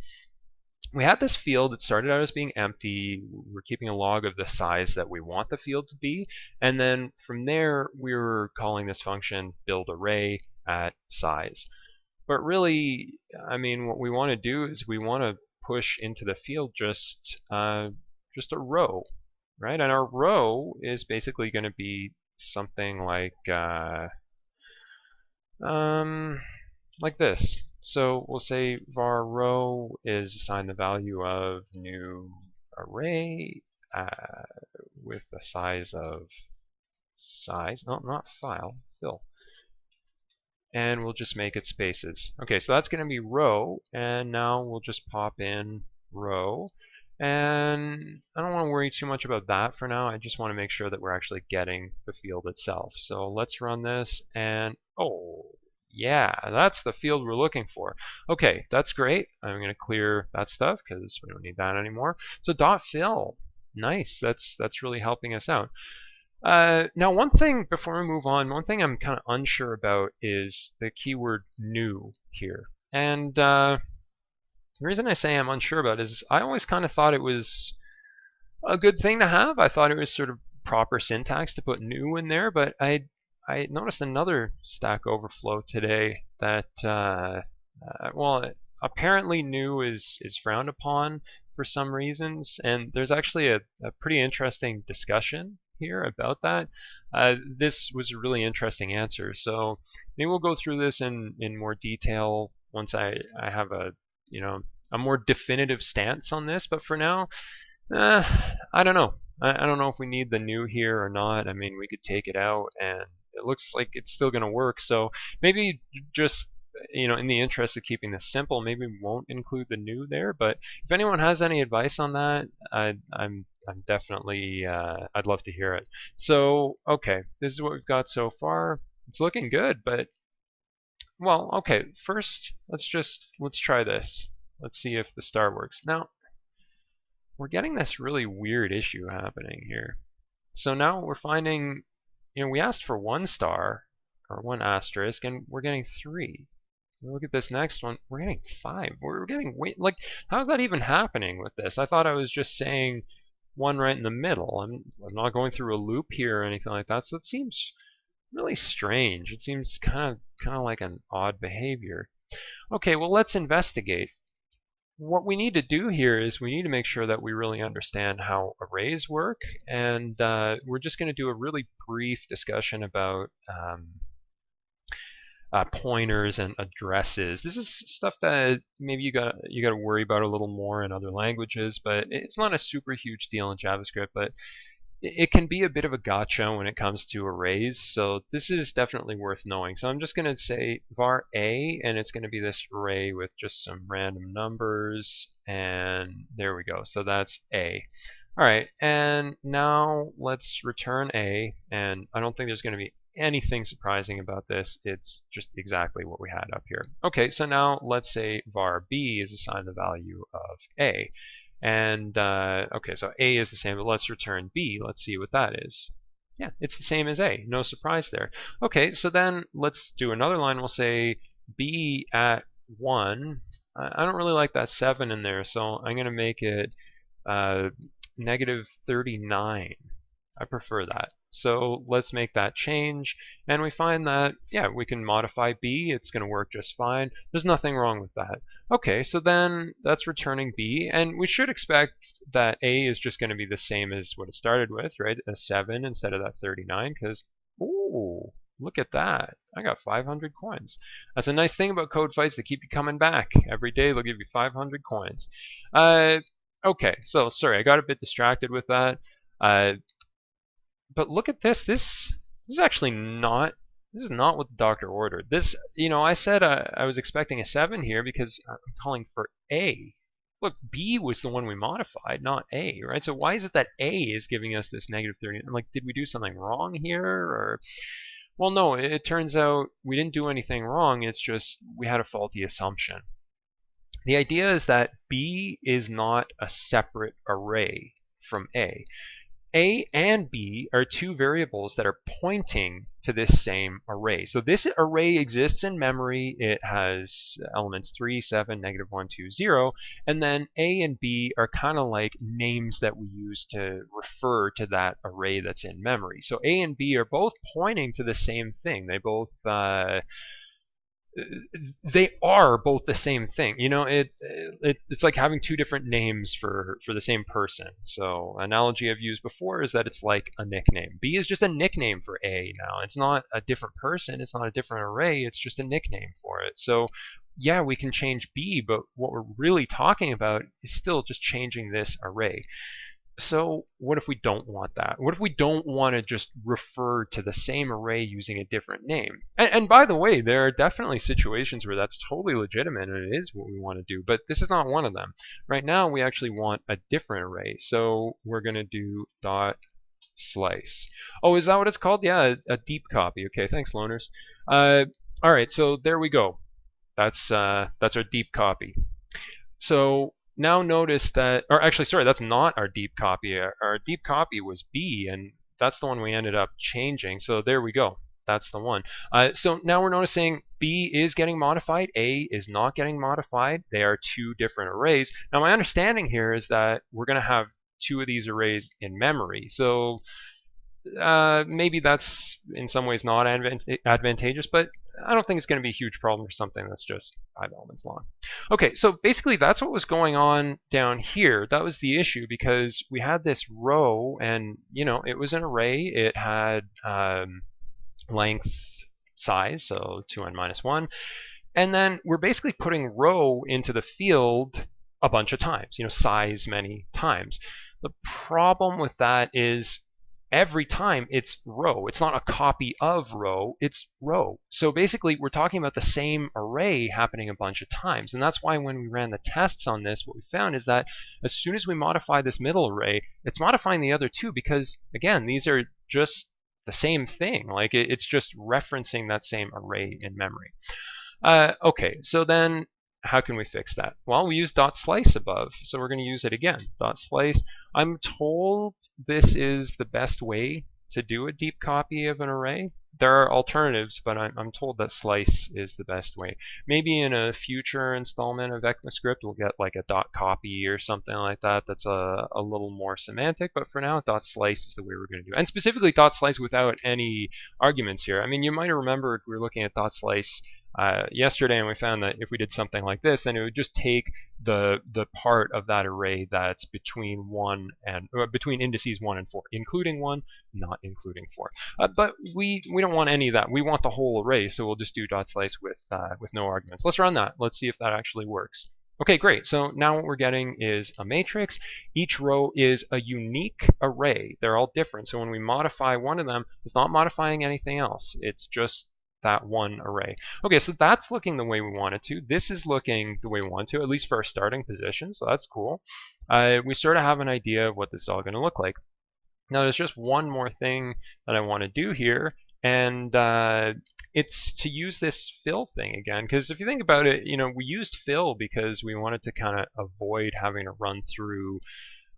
We had this field that started out as being empty. We're keeping a log of the size that we want the field to be. And then from there, we were calling this function build array at size. But really, I mean, what we want to do is we want to push into the field just a row, right? And our row is basically going to be something like this. So we'll say var row is assigned the value of new array with the size of no, not file, fill. And we'll just make it spaces. Okay, so that's going to be row, and now we'll just pop in row. And I don't want to worry too much about that for now. I just want to make sure that we're actually getting the field itself. So let's run this, and oh, yeah, that's the field we're looking for. Okay, that's great. I'm going to clear that stuff because we don't need that anymore. So dot fill, nice. That's really helping us out. Now, one thing before we move on, one thing I'm kind of unsure about is the keyword new here. And the reason I say I'm unsure about it is I always kind of thought it was a good thing to have. I thought it was sort of proper syntax to put new in there, but I noticed another Stack Overflow today that, well, apparently new is frowned upon for some reasons, and there's actually a pretty interesting discussion here about that. This was a really interesting answer, so maybe we'll go through this in more detail once I have a more definitive stance on this. But for now, I don't know. I don't know if we need the new here or not. I mean, we could take it out and it looks like it's still going to work. So maybe just, in the interest of keeping this simple, maybe we won't include the new there. But if anyone has any advice on that, I'm definitely, I'd love to hear it. So, okay, this is what we've got so far. It's looking good, but, well, okay, first, let's try this. Let's see if the star works. Now, we're getting this really weird issue happening here. So now we're finding, we asked for 1 star or 1 asterisk, and we're getting 3. Look at this next one. We're getting 5. We're getting how is that even happening with this? I thought I was just saying one right in the middle. I'm not going through a loop here or anything like that, so it seems really strange. It seems kind of like an odd behavior. Okay, well, let's investigate. What we need to do here is we need to make sure that we really understand how arrays work, and we're just going to do a really brief discussion about pointers and addresses. This is stuff that maybe you got to worry about a little more in other languages, but it's not a super huge deal in JavaScript. But it can be a bit of a gotcha when it comes to arrays, so this is definitely worth knowing. So I'm just going to say var a, and it's going to be this array with just some random numbers, and there we go. So that's a. All right, and now let's return a, and I don't think there's going to be anything surprising about this. It's just exactly what we had up here. Okay, so now let's say var b is assigned the value of a. And okay, so a is the same, but let's return b. Let's see what that is. Yeah, it's the same as a. No surprise there. Okay, so then let's do another line. We'll say b at 1. I don't really like that 7 in there, so I'm going to make it negative 39. I prefer that. So let's make that change, and we find that, yeah, we can modify b. It's going to work just fine. There's nothing wrong with that. Okay, so then that's returning b, and we should expect that a is just going to be the same as what it started with, right? A 7 instead of that 39, because, ooh, look at that. I got 500 coins. That's a nice thing about code fights. They keep you coming back. Every day they'll give you 500 coins. Okay, so sorry, I got a bit distracted with that. But look at this. This is actually not. This is not what the doctor ordered. This, I said I was expecting a 7 here because I'm calling for A. Look, B was the one we modified, not A, right? So why is it that A is giving us this negative 30? I'm like, did we do something wrong here? Or, well, no. It turns out we didn't do anything wrong. It's just we had a faulty assumption. The idea is that B is not a separate array from A. A and B are two variables that are pointing to this same array. So this array exists in memory. It has elements 3, 7, -1, 2, 0. And then A and B are kind of like names that we use to refer to that array that's in memory. So A and B are both pointing to the same thing. They are both the same thing. It's like having two different names for the same person. So analogy I've used before is that it's like a nickname. B is just a nickname for A now. It's not a different person. It's not a different array. It's just a nickname for it. So yeah, we can change B, but what we're really talking about is still just changing this array. So what if we don't want that? What if we don't want to just refer to the same array using a different name? And by the way, there are definitely situations where that's totally legitimate and it is what we want to do, but this is not one of them. Right now, we actually want a different array. So we're going to do .slice. Oh, is that what it's called? Yeah, a deep copy. Okay, thanks, loners. All right, so there we go. That's our deep copy. So now notice that, or actually, sorry, that's not our deep copy. Our deep copy was B, and that's the one we ended up changing. So there we go. That's the one. So now we're noticing B is getting modified. A is not getting modified. They are two different arrays. Now my understanding here is that we're going to have two of these arrays in memory. So maybe that's in some ways not advantageous, but I don't think it's going to be a huge problem for something that's just 5 elements long. Okay, so basically that's what was going on down here. That was the issue because we had this row and, it was an array. It had length size, so 2n minus 1. And then we're basically putting row into the field a bunch of times, size many times. The problem with that is every time it's row. It's not a copy of row, it's row. So basically we're talking about the same array happening a bunch of times. And that's why when we ran the tests on this, what we found is that as soon as we modify this middle array, it's modifying the other two because, again, these are just the same thing. Like it's just referencing that same array in memory. Okay, so then how can we fix that? Well, we use .slice above, so we're going to use it again. .slice. I'm told this is the best way to do a deep copy of an array. there are alternatives, but I'm told that slice is the best way. Maybe in a future installment of ECMAScript, we'll get like a .copy or something like that that's a little more semantic, but for now, .slice is the way we're going to do it. And specifically .slice without any arguments here. I mean, you might have remembered we were looking at .slice yesterday, and we found that if we did something like this, then it would just take the part of that array that's between between indices 1 and 4, including 1, not including 4. But we don't want any of that. We want the whole array, so we'll just do .slice with no arguments. Let's run that. Let's see if that actually works. Okay, great. So now what we're getting is a matrix. Each row is a unique array. They're all different. So when we modify one of them, it's not modifying anything else. It's just that one array. Okay, so that's looking the way we want it to. This is looking the way we want to, at least for our starting position, so that's cool. We sort of have an idea of what this is all going to look like. Now there's just one more thing that I want to do here, and it's to use this fill thing again. Because if you think about it, we used fill because we wanted to kind of avoid having to run through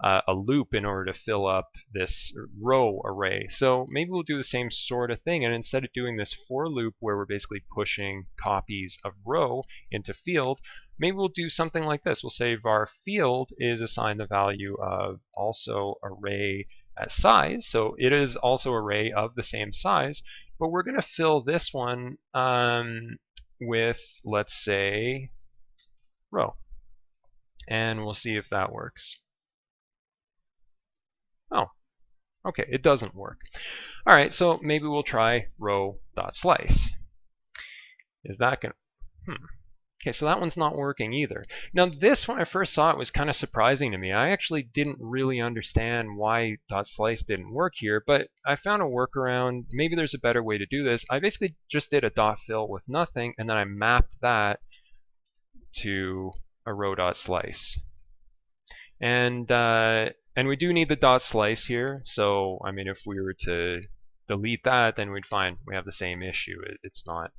a loop in order to fill up this row array. So maybe we'll do the same sort of thing, and instead of doing this for loop where we're basically pushing copies of row into field, maybe we'll do something like this. We'll say var field is assigned the value of also array as size, so it is also array of the same size, but we're going to fill this one with, let's say, row, and we'll see if that works. Oh, okay, it doesn't work. All right, so maybe we'll try row.slice. Is that going to... Okay, so that one's not working either. Now this, when I first saw it, was kind of surprising to me. I actually didn't really understand why .slice didn't work here, but I found a workaround. Maybe there's a better way to do this. I basically just did a .fill with nothing, and then I mapped that to a row.slice. And we do need the .slice here, so I mean, if we were to delete that, then we'd find we have the same issue. It's not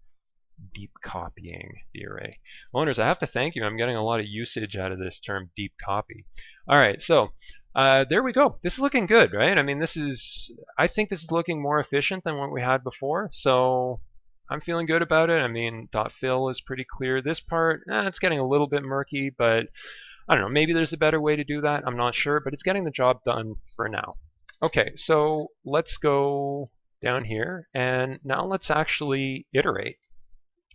deep copying the array. Owners, I have to thank you. I'm getting a lot of usage out of this term deep copy. All right, so there we go. This is looking good, right? I mean, I think this is looking more efficient than what we had before, so I'm feeling good about it. I mean, .fill is pretty clear. This part, it's getting a little bit murky, but I don't know, maybe there's a better way to do that. I'm not sure, but it's getting the job done for now. Okay, so let's go down here, and now let's actually iterate.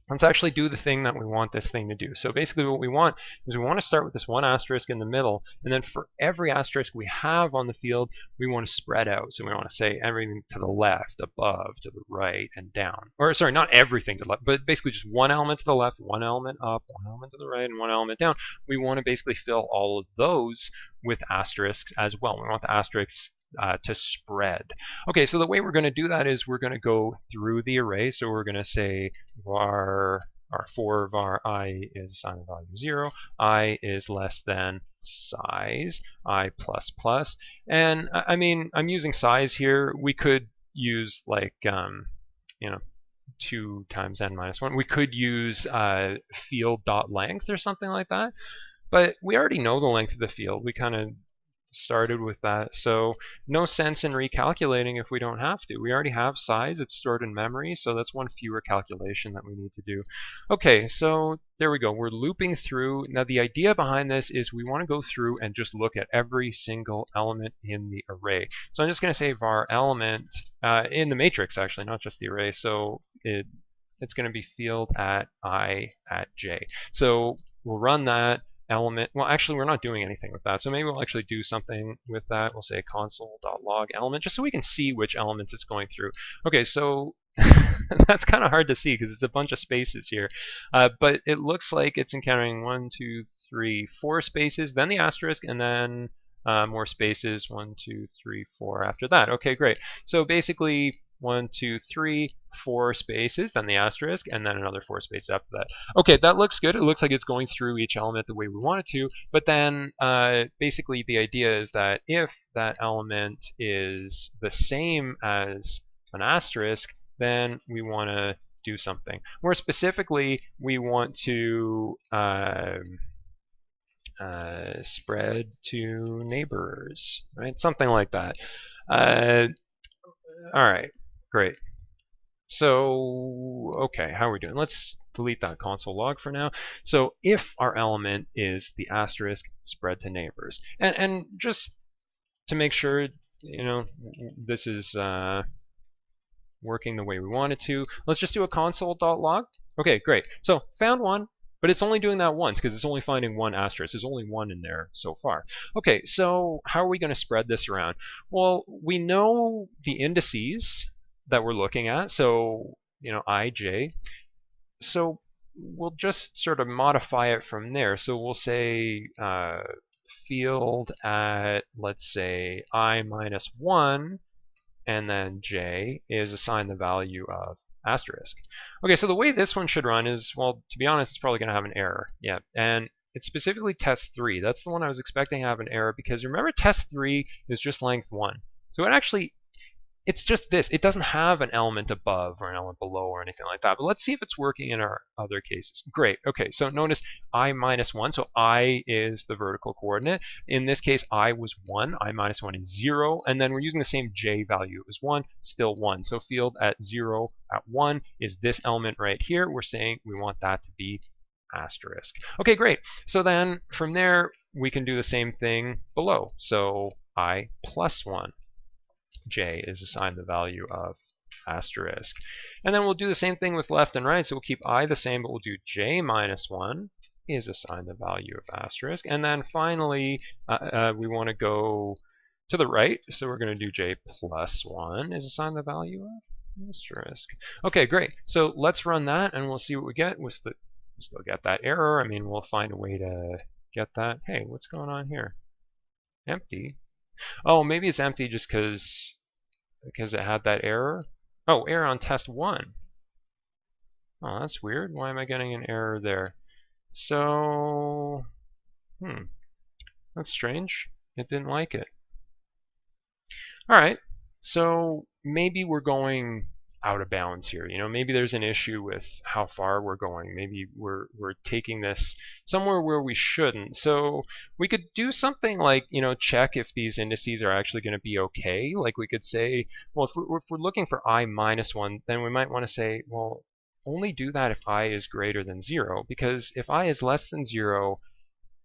Let's actually do the thing that we want this thing to do. So basically what we want is we want to start with this one asterisk in the middle, and then for every asterisk we have on the field, we want to spread out. So we want to say everything to the left, above, to the right, and down. Or sorry, not everything to the left, but basically just one element to the left, one element up, one element to the right, and one element down. We want to basically fill all of those with asterisks as well. We want the asterisks to spread. Okay, so the way we're going to do that is we're going to go through the array. So we're going to say var for var I is assigned value 0, I is less than size, I plus plus. And I mean, I'm using size here. We could use like, 2 times n minus 1. We could use field.length or something like that. But we already know the length of the field. We kind of started with that, so no sense in recalculating if we don't have to. We already have size, it's stored in memory, so that's one fewer calculation that we need to do. Okay, so there we go. We're looping through. Now the idea behind this is we want to go through and just look at every single element in the array. So I'm just going to say var element in the matrix, actually, not just the array. So it's going to be field at I at j. So we'll run that element. Well, actually, we're not doing anything with that. So maybe we'll actually do something with that. We'll say console.log element, just so we can see which elements it's going through. Okay, so that's kind of hard to see because it's a bunch of spaces here. But it looks like it's encountering 1, 2, 3, 4 spaces, then the asterisk, and then more spaces, 1, 2, 3, 4 after that. Okay, great. So basically, 1, 2, 3, 4 spaces, then the asterisk, and then another 4 spaces after that. Okay, that looks good. It looks like it's going through each element the way we want it to, but then basically the idea is that if that element is the same as an asterisk, then we want to do something. More specifically, we want to spread to neighbors, right? Something like that. All right, great. So, okay, how are we doing? Let's delete that console log for now. So if our element is the asterisk spread to neighbors, and just to make sure, this is working the way we want it to, let's just do a console.log. Okay, great. So found one, but it's only doing that once because it's only finding one asterisk. There's only one in there so far. Okay, so how are we going to spread this around? Well, we know the indices that we're looking at, so ij. So we'll just sort of modify it from there. So we'll say field at, let's say, I minus 1, and then j is assigned the value of asterisk. Okay, so the way this one should run is, well, to be honest, it's probably going to have an error. Yeah, and it's specifically test 3. That's the one I was expecting to have an error because remember test 3 is just length 1. So it's just this. It doesn't have an element above or an element below or anything like that. But let's see if it's working in our other cases. Great. Okay, so notice I minus 1. So I is the vertical coordinate. In this case, I was 1. I minus 1 is 0. And then we're using the same j value as 1, still 1. So field at 0 at 1 is this element right here. We're saying we want that to be asterisk. Okay, great. So then from there, we can do the same thing below. So I plus 1. J is assigned the value of asterisk. And then we'll do the same thing with left and right. So we'll keep I the same, but we'll do j minus 1 is assigned the value of asterisk. And then finally, we want to go to the right. So we're going to do j plus 1 is assigned the value of asterisk. Okay, great. So let's run that, and we'll see what we get. We'll still get that error. I mean, we'll find a way to get that. Hey, what's going on here? Empty. Oh, maybe it's empty just because it had that error. Oh, error on test 1. Oh, that's weird. Why am I getting an error there? So, that's strange. It didn't like it. All right, so maybe we're going out of bounds here. Maybe there's an issue with how far we're going. Maybe we're taking this somewhere where we shouldn't. So we could do something like, check if these indices are actually going to be okay. Like we could say, well, if we're looking for I minus 1, then we might want to say, well, only do that if I is greater than 0, because if I is less than 0,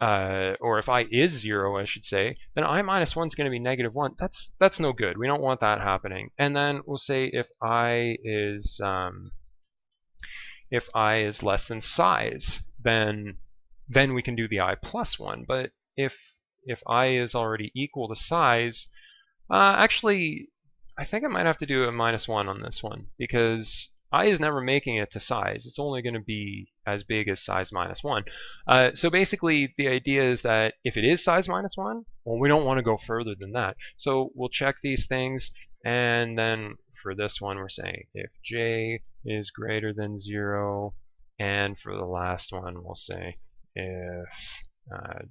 or if I is 0, I should say, then I minus 1 is going to be negative 1. That's no good. We don't want that happening. And then we'll say if I is less than size, then we can do the I plus 1. But if I is already equal to size, actually, I think I might have to do a minus 1 on this one, because I is never making it to size. It's only going to be as big as size minus 1. So basically, the idea is that if it is size minus 1, well, we don't want to go further than that. So we'll check these things, and then for this one, we're saying if j is greater than 0, and for the last one, we'll say if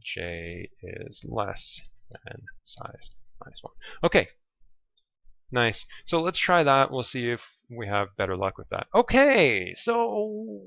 j is less than size minus 1. Okay. Nice. So let's try that. We'll see if we have better luck with that. Okay, so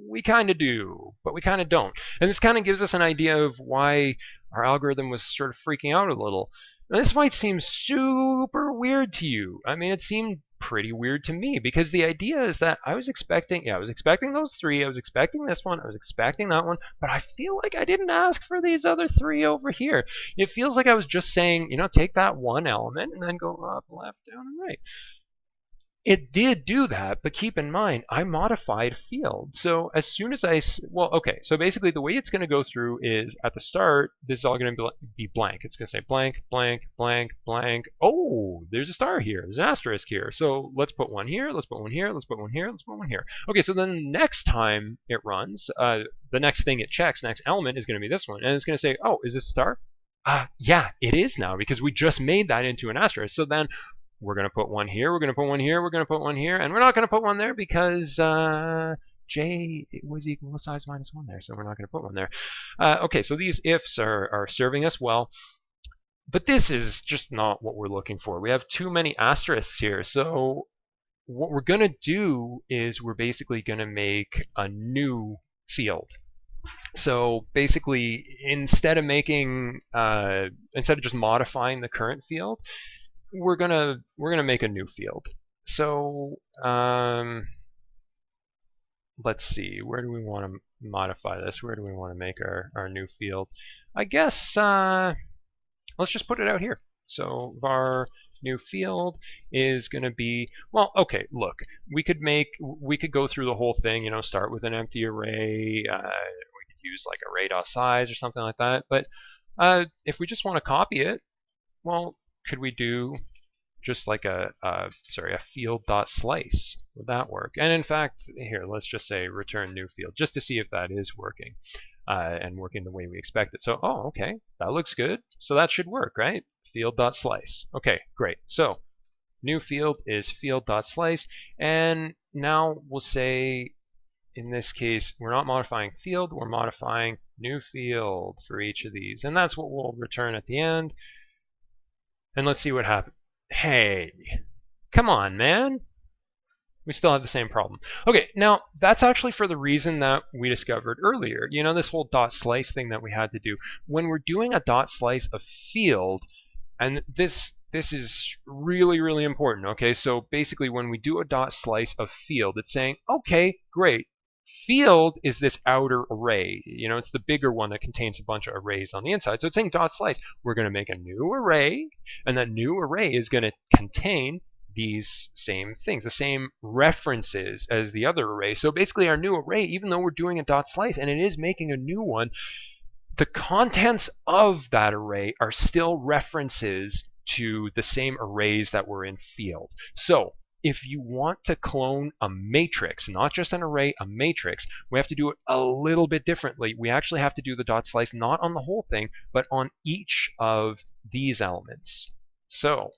we kind of do, but we kind of don't. And this kind of gives us an idea of why our algorithm was sort of freaking out a little. Now, this might seem super weird to you. I mean, it seemed pretty weird to me, because the idea is that I was expecting those 3, I was expecting this one, I was expecting that one, but I feel like I didn't ask for these other 3 over here. It feels like I was just saying, take that one element and then go up, left, down, and right. It did do that, but keep in mind, I modified field. So as soon as okay, so basically the way it's going to go through is at the start, this is all going to be blank. It's going to say blank, blank, blank, blank. Oh, there's a star here. There's an asterisk here. So let's put one here, let's put one here, let's put one here, let's put one here. Okay, so then the next time it runs, the next thing it checks, next element is going to be this one. And it's going to say, oh, is this a star? Yeah, it is now, because we just made that into an asterisk. So then we're going to put one here, we're going to put one here, we're going to put one here, and we're not going to put one there because j was equal to size minus 1 there, so we're not going to put one there. Okay, so these ifs are serving us well, but this is just not what we're looking for. We have too many asterisks here, so what we're going to do is we're basically going to make a new field. So basically, instead of just modifying the current field, we're gonna make a new field. So let's see, where do we want to modify this? Where do we want to make our new field? I guess let's just put it out here. So our new field is going to be, well, okay, look, we could go through the whole thing, start with an empty array. We could use like array.size or something like that. But if we just want to copy it, well, could we do just like a field.slice? Would that work? And in fact, here, let's just say return new field, just to see if that is working and working the way we expect it. So, oh, okay, that looks good. So that should work, right? Field.slice. Okay, great. So new field is field.slice. And now we'll say, in this case, we're not modifying field, we're modifying new field for each of these. And that's what we'll return at the end. And let's see what happens. Hey, come on, man. We still have the same problem. Okay, now that's actually for the reason that we discovered earlier. This whole dot slice thing that we had to do. When we're doing a dot slice of field, and this is really, really important, okay? So basically when we do a dot slice of field, it's saying, okay, great. Field is this outer array. It's the bigger one that contains a bunch of arrays on the inside. So it's saying dot slice. We're going to make a new array, and that new array is going to contain these same things, the same references as the other array. So basically our new array, even though we're doing a dot slice and it is making a new one, the contents of that array are still references to the same arrays that were in field. So if you want to clone a matrix, not just an array, a matrix, we have to do it a little bit differently. We actually have to do the dot slice not on the whole thing, but on each of these elements. So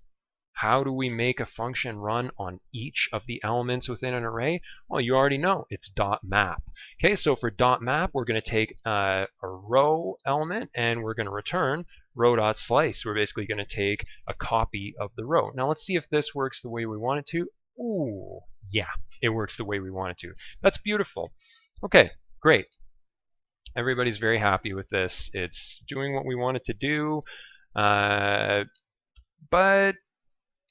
how do we make a function run on each of the elements within an array? Well, you already know, it's dot map. Okay, so for dot map, we're going to take a row element and we're going to return row.slice. We're basically going to take a copy of the row. Now let's see if this works the way we want it to. Ooh, yeah, it works the way we want it to. That's beautiful. Okay, great. Everybody's very happy with this. It's doing what we want it to do, but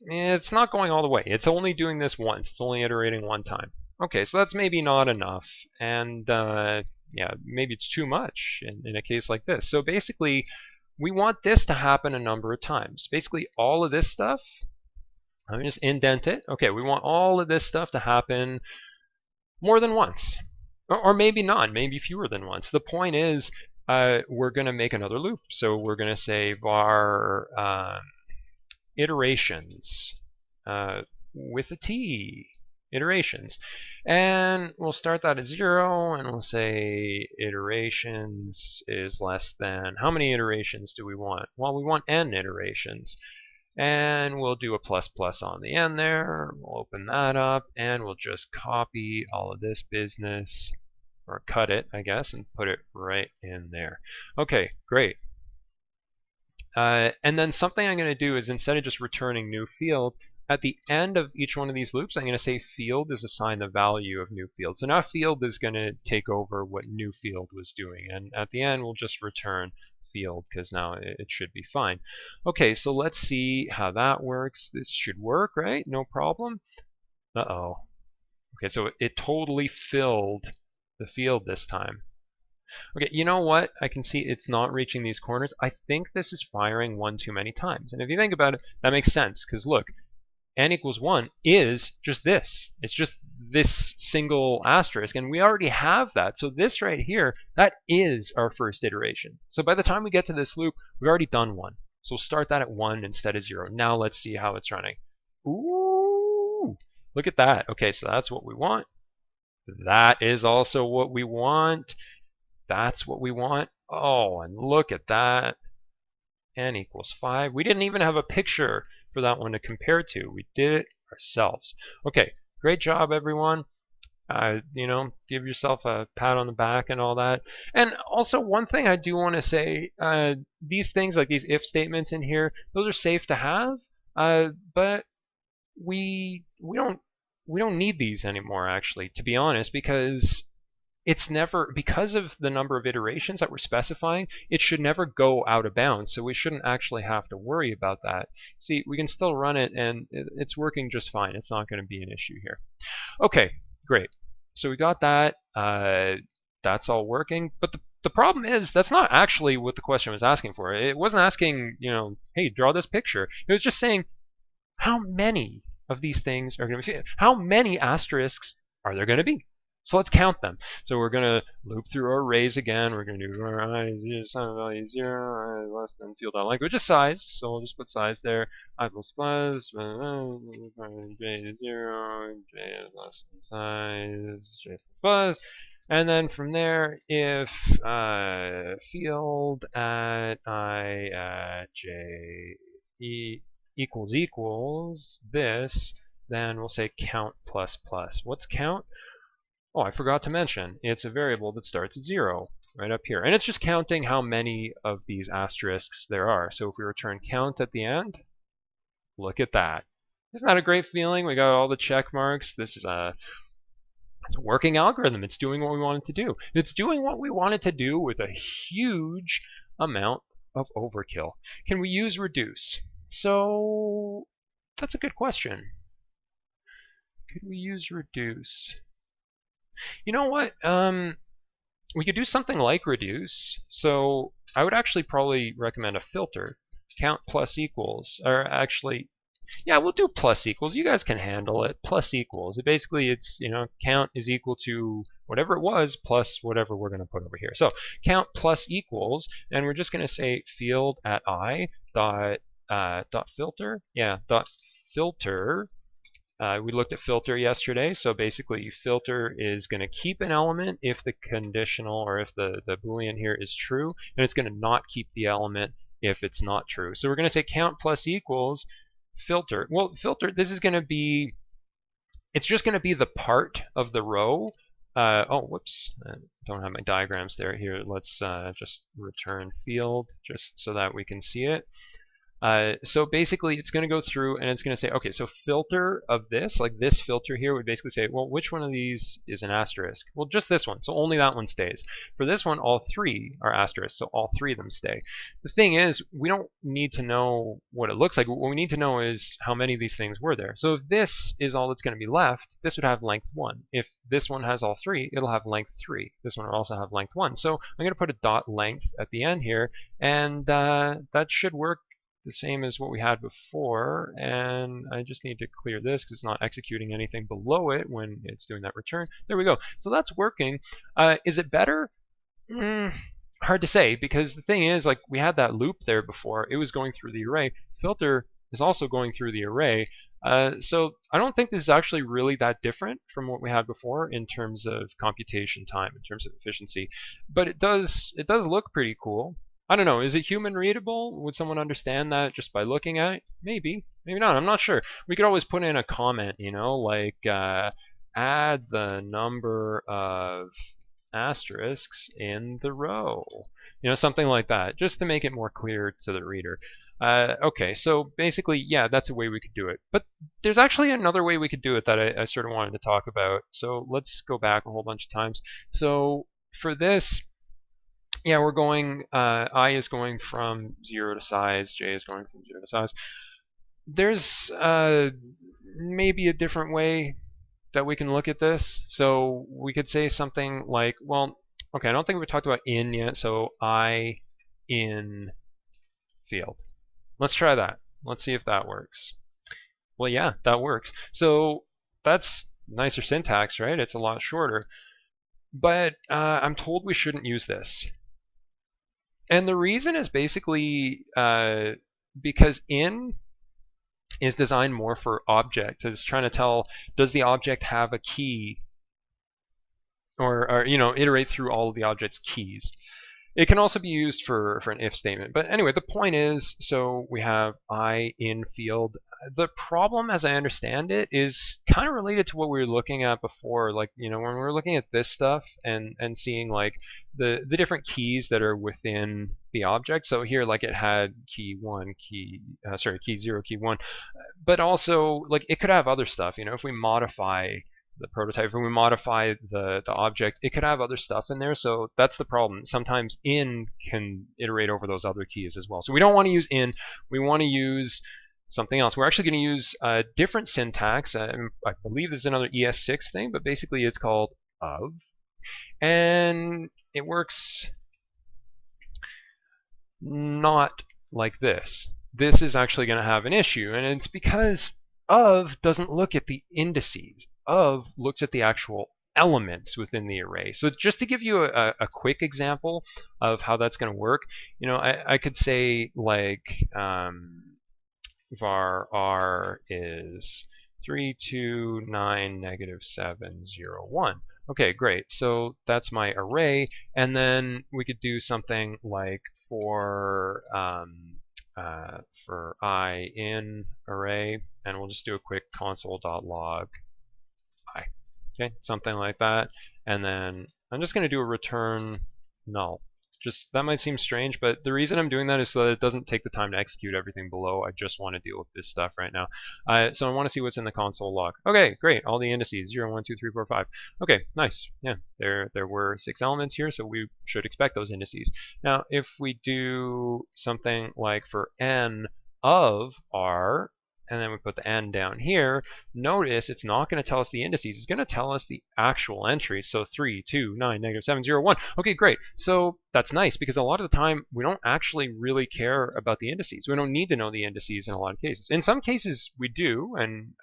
it's not going all the way. It's only doing this once. It's only iterating one time. Okay, so that's maybe not enough. And yeah, maybe it's too much in a case like this. So basically, we want this to happen a number of times. Basically, all of this stuff, let me just indent it. Okay, we want all of this stuff to happen more than once. Or maybe not, maybe fewer than once. The point is, we're going to make another loop. So we're going to say var iterations with a T, iterations. And we'll start that at 0, and we'll say iterations is less than, how many iterations do we want? Well, we want n iterations. And we'll do a plus plus on the end there. We'll open that up, and we'll just copy all of this business, or cut it, I guess, and put it right in there. Okay, great. And then something I'm going to do is, instead of just returning new field, at the end of each one of these loops, I'm going to say field is assigned the value of new field. So now field is going to take over what new field was doing. And at the end, we'll just return field, because now it should be fine. Okay, so let's see how that works. This should work, right? No problem. Uh-oh. Okay, so it totally filled the field this time. Okay, you know what? I can see it's not reaching these corners. I think this is firing one too many times. And if you think about it, that makes sense, because look, n equals 1 is just this. It's just this single asterisk, and we already have that. So this right here, that is our first iteration. So by the time we get to this loop, we've already done one. So we'll start that at 1 instead of 0. Now let's see how it's running. Ooh, look at that. Okay, so that's what we want. That is also what we want. That's what we want. Oh, and look at that. N equals 5. We didn't even have a picture for that one to compare to. We did it ourselves. Okay, great job, everyone. Give yourself a pat on the back and all that. And also, one thing I do want to say, these things like these if statements in here, those are safe to have, but we don't need these anymore, actually, to be honest, because it's never, because of the number of iterations that we're specifying, it should never go out of bounds. So we shouldn't actually have to worry about that. See, we can still run it and it's working just fine. It's not going to be an issue here. Okay, great. So we got that. That's all working. But the problem is that's not actually what the question was asking for. It wasn't asking, hey, draw this picture. It was just saying how many of these things are going to be, how many asterisks are there going to be? So let's count them. So we're going to loop through our arrays again. We're going to do I 0, value 0, I less than field.length, which is size. So we'll just put size there. I plus plus, j is 0, j is less than size, j plus. And then from there, if field at I at j equals this, then we'll say count plus plus. What's count? Oh, I forgot to mention, it's a variable that starts at 0, right up here. And it's just counting how many of these asterisks there are. So if we return count at the end, look at that. Isn't that a great feeling? We got all the check marks. This is a working algorithm. It's doing what we want it to do. It's doing what we want it to do with a huge amount of overkill. Can we use reduce? So that's a good question. Could we use reduce? You know what? We could do something like reduce. So I would actually probably recommend a filter. Count plus equals, or actually, yeah, we'll do plus equals. You guys can handle it. Plus equals. It's count is equal to whatever it was plus whatever we're going to put over here. So count plus equals, and we're just going to say field at I dot filter. Yeah, dot filter. We looked at filter yesterday, so basically filter is going to keep an element if the conditional or if the Boolean here is true, and it's going to not keep the element if it's not true. So we're going to say count plus equals filter. Well, filter, this is going to be, it's just going to be the part of the row. Oh, whoops, I don't have my diagrams there. Here, let's just return field just so that we can see it. So basically, it's going to go through and it's going to say, okay, so filter of this, like this filter here would basically say, well, which one of these is an asterisk? Well, just this one, so only that one stays. For this one, all three are asterisks, so all three of them stay. The thing is, we don't need to know what it looks like. What we need to know is how many of these things were there. So if this is all that's going to be left, this would have length 1. If this one has all three, it'll have length 3. This one will also have length 1. So I'm going to put a dot length at the end here, and that should work the same as what we had before, and I just need to clear this because it's not executing anything below it when it's doing that return. There we go. So that's working. Is it better? Hard to say, because the thing is, like, we had that loop there before. It was going through the array. Filter is also going through the array. So I don't think this is actually really that different from what we had before in terms of computation time, in terms of efficiency. But it does look pretty cool. I don't know, is it human readable? Would someone understand that just by looking at it? Maybe, maybe not, I'm not sure. We could always put in a comment, like add the number of asterisks in the row. Something like that, just to make it more clear to the reader. Okay, so basically, yeah, that's a way we could do it. But there's actually another way we could do it that I sort of wanted to talk about. So let's go back a whole bunch of times. So for this, yeah, we're going, I is going from 0 to size, j is going from 0 to size. There's maybe a different way that we can look at this. So we could say something like, well, okay, I don't think we talked about in yet, so I in field. Let's try that. Let's see if that works. Well, yeah, that works. So that's nicer syntax, right? It's a lot shorter. But I'm told we shouldn't use this. And the reason is basically because in is designed more for object. It's trying to tell, does the object have a key? Or iterate through all of the object's keys. It can also be used for an if statement. But anyway, the point is, so we have I in field. The problem, as I understand it, is kind of related to what we were looking at before. Like, when we were looking at this stuff and seeing like the different keys that are within the object. So here, like, it had key 1, key 0, key 1. But also, like, it could have other stuff. If we modify prototype, if we modify the object, it could have other stuff in there. So that's the problem. Sometimes in can iterate over those other keys as well. So we don't want to use in. We want to use something else. We're actually going to use a different syntax. I believe this is another ES6 thing, but basically it's called of. And it works not like this. This is actually going to have an issue, and it's because of doesn't look at the indices. Of looks at the actual elements within the array. So just to give you a quick example of how that's going to work, I could say like var r is 329 -701. Okay, great. So that's my array, and then we could do something like for I in array, and we'll just do a quick console.log I. Okay, something like that, and then I'm just going to do a return null. Just that might seem strange, but the reason I'm doing that is so that it doesn't take the time to execute everything below. I just want to deal with this stuff right now. So I want to see what's in the console log. Okay, great. All the indices 0, 1, 2, 3, 4, 5. Okay, nice. Yeah, there were 6 elements here, so we should expect those indices. Now, if we do something like for n of r, and then we put the n down here, notice it's not going to tell us the indices. It's going to tell us the actual entries. So 3, 2, 9, -701. Okay, great. So that's nice because a lot of the time we don't actually really care about the indices. We don't need to know the indices in a lot of cases. In some cases we do, and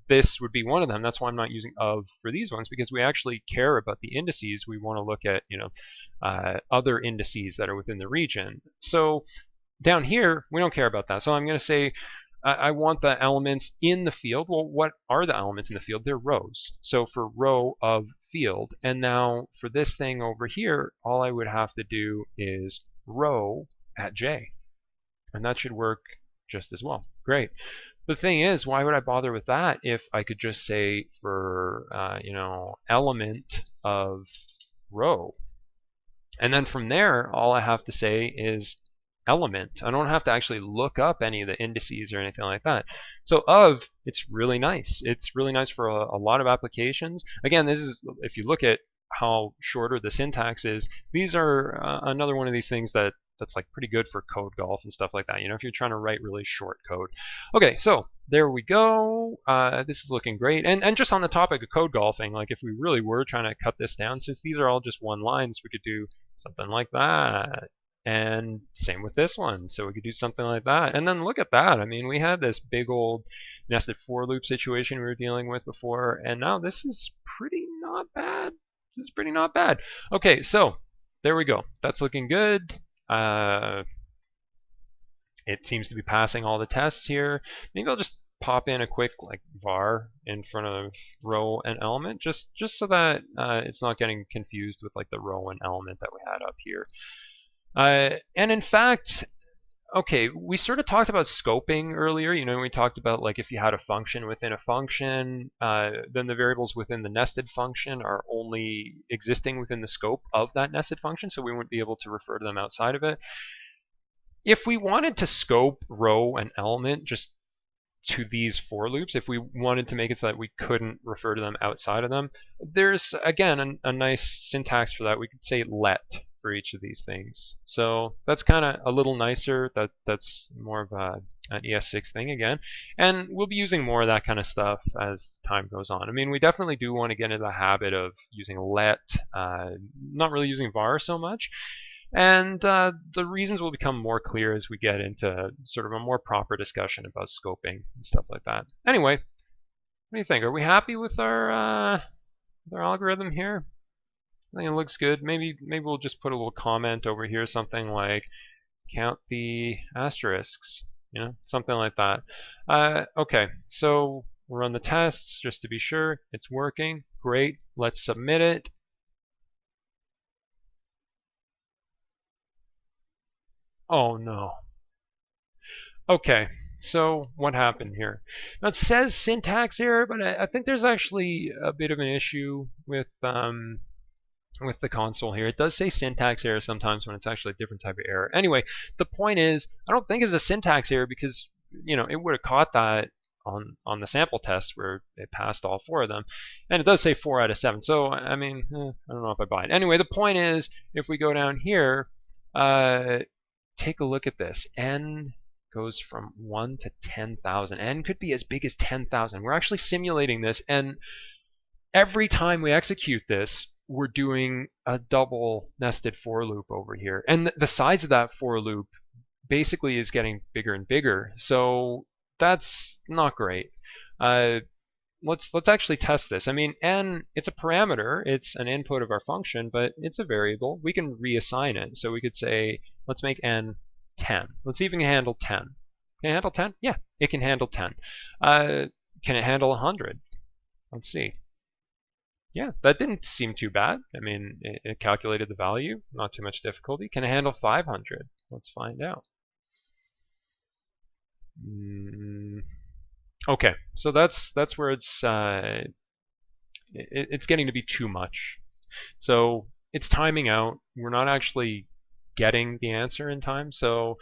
this would be one of them. That's why I'm not using of for these ones, because we actually care about the indices. We want to look at other indices that are within the region. So down here we don't care about that. So I'm going to say I want the elements in the field. Well, what are the elements in the field? They're rows. So for row of field, and now for this thing over here, all I would have to do is row at j, and that should work just as well. Great. The thing is, why would I bother with that if I could just say for element of row, and then from there all I have to say is element. I don't have to actually look up any of the indices or anything like that. So of, it's really nice. It's really nice for a lot of applications. Again, this is, if you look at how shorter the syntax is, these are another one of these things that's like pretty good for code golf and stuff like that. If you're trying to write really short code. Okay, so there we go. This is looking great. And just on the topic of code golfing, like if we really were trying to cut this down, since these are all just one lines, we could do something like that. And same with this one. So we could do something like that. And then look at that. I mean, we had this big old nested for loop situation we were dealing with before, and now this is pretty not bad. This is pretty not bad. Okay, so there we go. That's looking good. It seems to be passing all the tests here. Maybe I'll just pop in a quick like var in front of row and element, just so that it's not getting confused with like the row and element that we had up here. And in fact, okay, we sort of talked about scoping earlier. We talked about like if you had a function within a function, then the variables within the nested function are only existing within the scope of that nested function, so we wouldn't be able to refer to them outside of it. If we wanted to scope row and element just to these for loops, if we wanted to make it so that we couldn't refer to them outside of them, there's again a nice syntax for that. We could say let for each of these things. So that's kind of a little nicer. That's more of an ES6 thing again. And we'll be using more of that kind of stuff as time goes on. I mean, we definitely do want to get into the habit of using let, not really using var so much. And the reasons will become more clear as we get into sort of a more proper discussion about scoping and stuff like that. Anyway, what do you think? Are we happy with our algorithm here? I think it looks good. Maybe we'll just put a little comment over here, something like count the asterisks, something like that. Okay, so we'll run the tests just to be sure it's working. Great. Let's submit it. Oh no. Okay, so what happened here? Now it says syntax error, but I think there's actually a bit of an issue with the console here. It does say syntax error sometimes when it's actually a different type of error. Anyway, the point is, I don't think it's a syntax error because it would have caught that on the sample test where it passed all 4 of them, and it does say 4 out of 7. So I mean, I don't know if I buy it. Anyway, the point is, if we go down here, take a look at this. N goes from 1 to 10,000. N could be as big as 10,000. We're actually simulating this, and every time we execute this, we're doing a double nested for loop over here. And the size of that for loop basically is getting bigger and bigger. So that's not great. Let's actually test this. I mean, n, it's a parameter. It's an input of our function, but it's a variable. We can reassign it. So we could say, let's make n 10. Let's see if it can handle 10. Can it handle 10? Yeah, it can handle 10. Can it handle 100? Let's see. Yeah, that didn't seem too bad. I mean, it calculated the value, not too much difficulty. Can it handle 500? Let's find out. Okay, so that's where it's getting to be too much. So it's timing out. We're not actually getting the answer in time. So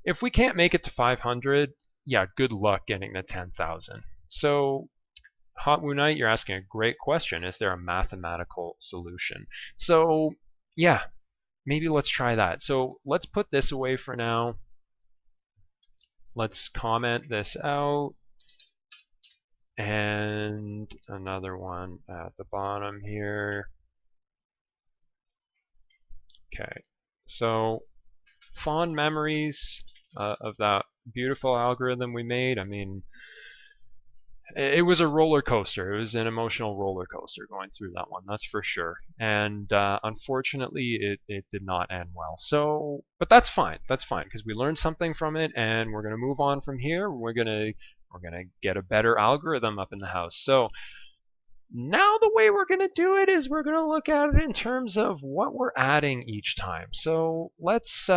if we can't make it to 500, yeah, good luck getting to 10,000. So Hot Woo Knight, you're asking a great question. Is there a mathematical solution? So yeah, maybe let's try that. So let's put this away for now. Let's comment this out. And another one at the bottom here. Okay, so fond memories of that beautiful algorithm we made. I mean, it was a roller coaster. It was an emotional roller coaster going through that one, that's for sure. And unfortunately, it did not end well. So, but that's fine. That's fine because we learned something from it, and we're going to move on from here. We're gonna get a better algorithm up in the house. So now the way we're going to do it is we're going to look at it in terms of what we're adding each time. So let's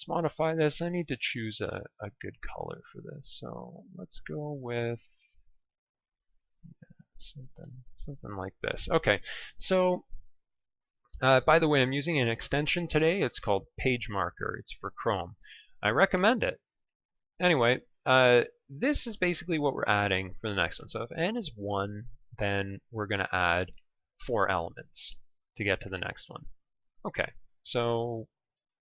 modify this. I need to choose a good color for this. So let's go with something like this. Okay, so by the way, I'm using an extension today. It's called Page Marker. It's for Chrome. I recommend it. Anyway, this is basically what we're adding for the next one. So if n is 1, then we're going to add 4 elements to get to the next one. Okay, so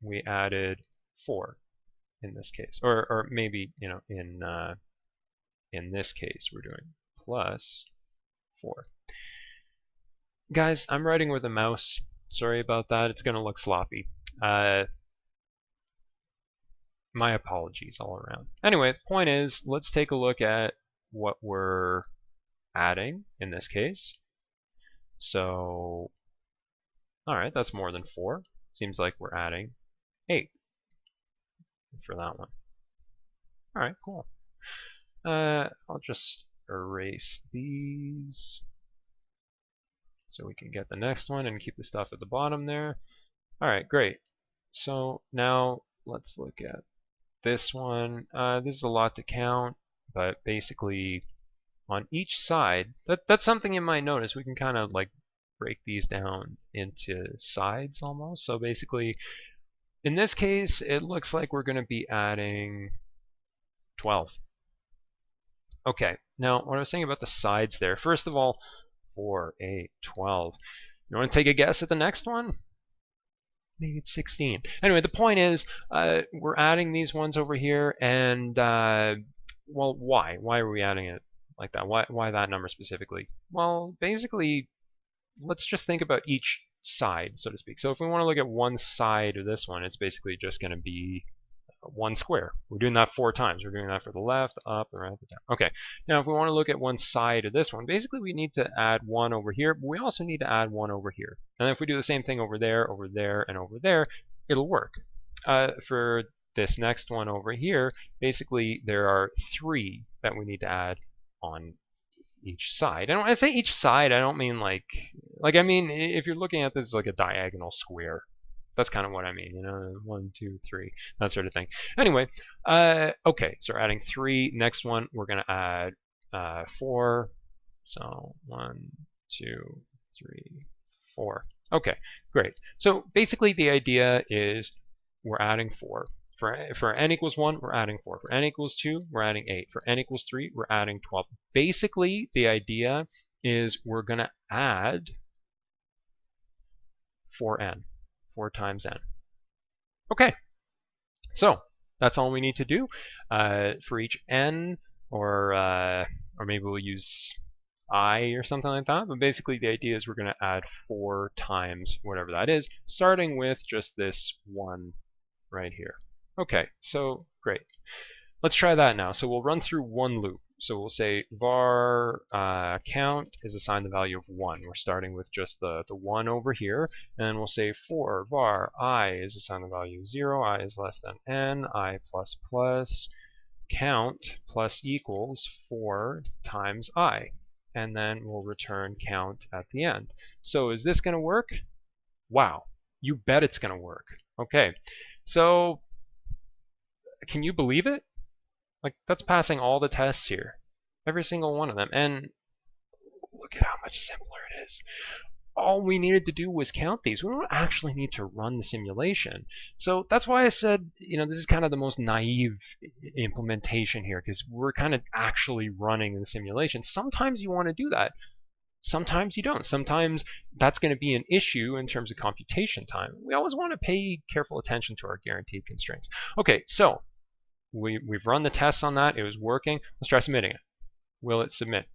we added 4 in this case, or maybe in this case we're doing plus 4. Guys, I'm writing with a mouse. Sorry about that. It's going to look sloppy. My apologies all around. Anyway, the point is, let's take a look at what we're adding in this case. So, all right, that's more than 4. Seems like we're adding 8 for that one. All right, cool. I'll just erase these so we can get the next one and keep the stuff at the bottom there. All right, great. So now let's look at this one. This is a lot to count, but basically on each side, that's something you might notice. We can kind of like break these down into sides almost. So basically, in this case, it looks like we're going to be adding 12. Okay, now what I was saying about the sides there. First of all, 4, 8, 12. You want to take a guess at the next one? Maybe it's 16. Anyway, the point is, we're adding these ones over here, and well, why? Why are we adding it like that? Why that number specifically? Well, basically, let's just think about each side, so to speak. So if we want to look at one side of this one, it's basically just going to be one square. We're doing that 4 times. We're doing that for the left, up, the right, the down. Okay. Now, if we want to look at one side of this one, basically we need to add 1 over here, but we also need to add 1 over here. And if we do the same thing over there, and over there, it'll work. For this next one over here, basically there are 3 that we need to add on each side. And when I say each side, I don't mean like I mean if you're looking at this like a diagonal square. That's kind of what I mean, 1, 2, 3, that sort of thing. Anyway, okay, so we're adding 3. Next one, we're going to add 4. So 1, 2, 3, 4. Okay, great. So basically the idea is we're adding 4. For n equals 1, we're adding 4. For n equals 2, we're adding 8. For n equals 3, we're adding 12. Basically, the idea is we're going to add 4n, 4 times n. Okay, so that's all we need to do for each n, or maybe we'll use I or something like that. But basically, the idea is we're going to add 4 times whatever that is, starting with just this 1 right here. Okay, so great. Let's try that now. So we'll run through one loop. So we'll say var count is assigned the value of 1. We're starting with just the 1 over here. And then we'll say for var I is assigned the value of 0, I is less than n, I plus plus, count plus equals 4 times I. And then we'll return count at the end. So is this going to work? Wow, you bet it's going to work. Okay, so can you believe it? Like, that's passing all the tests here. Every single one of them. And look at how much simpler it is. All we needed to do was count these. We don't actually need to run the simulation. So that's why I said, this is kind of the most naive implementation here, because we're kind of actually running the simulation. Sometimes you want to do that. Sometimes you don't. Sometimes that's going to be an issue in terms of computation time. We always want to pay careful attention to our guaranteed constraints. Okay, so we've run the tests on that. It was working. Let's try submitting it. Will it submit?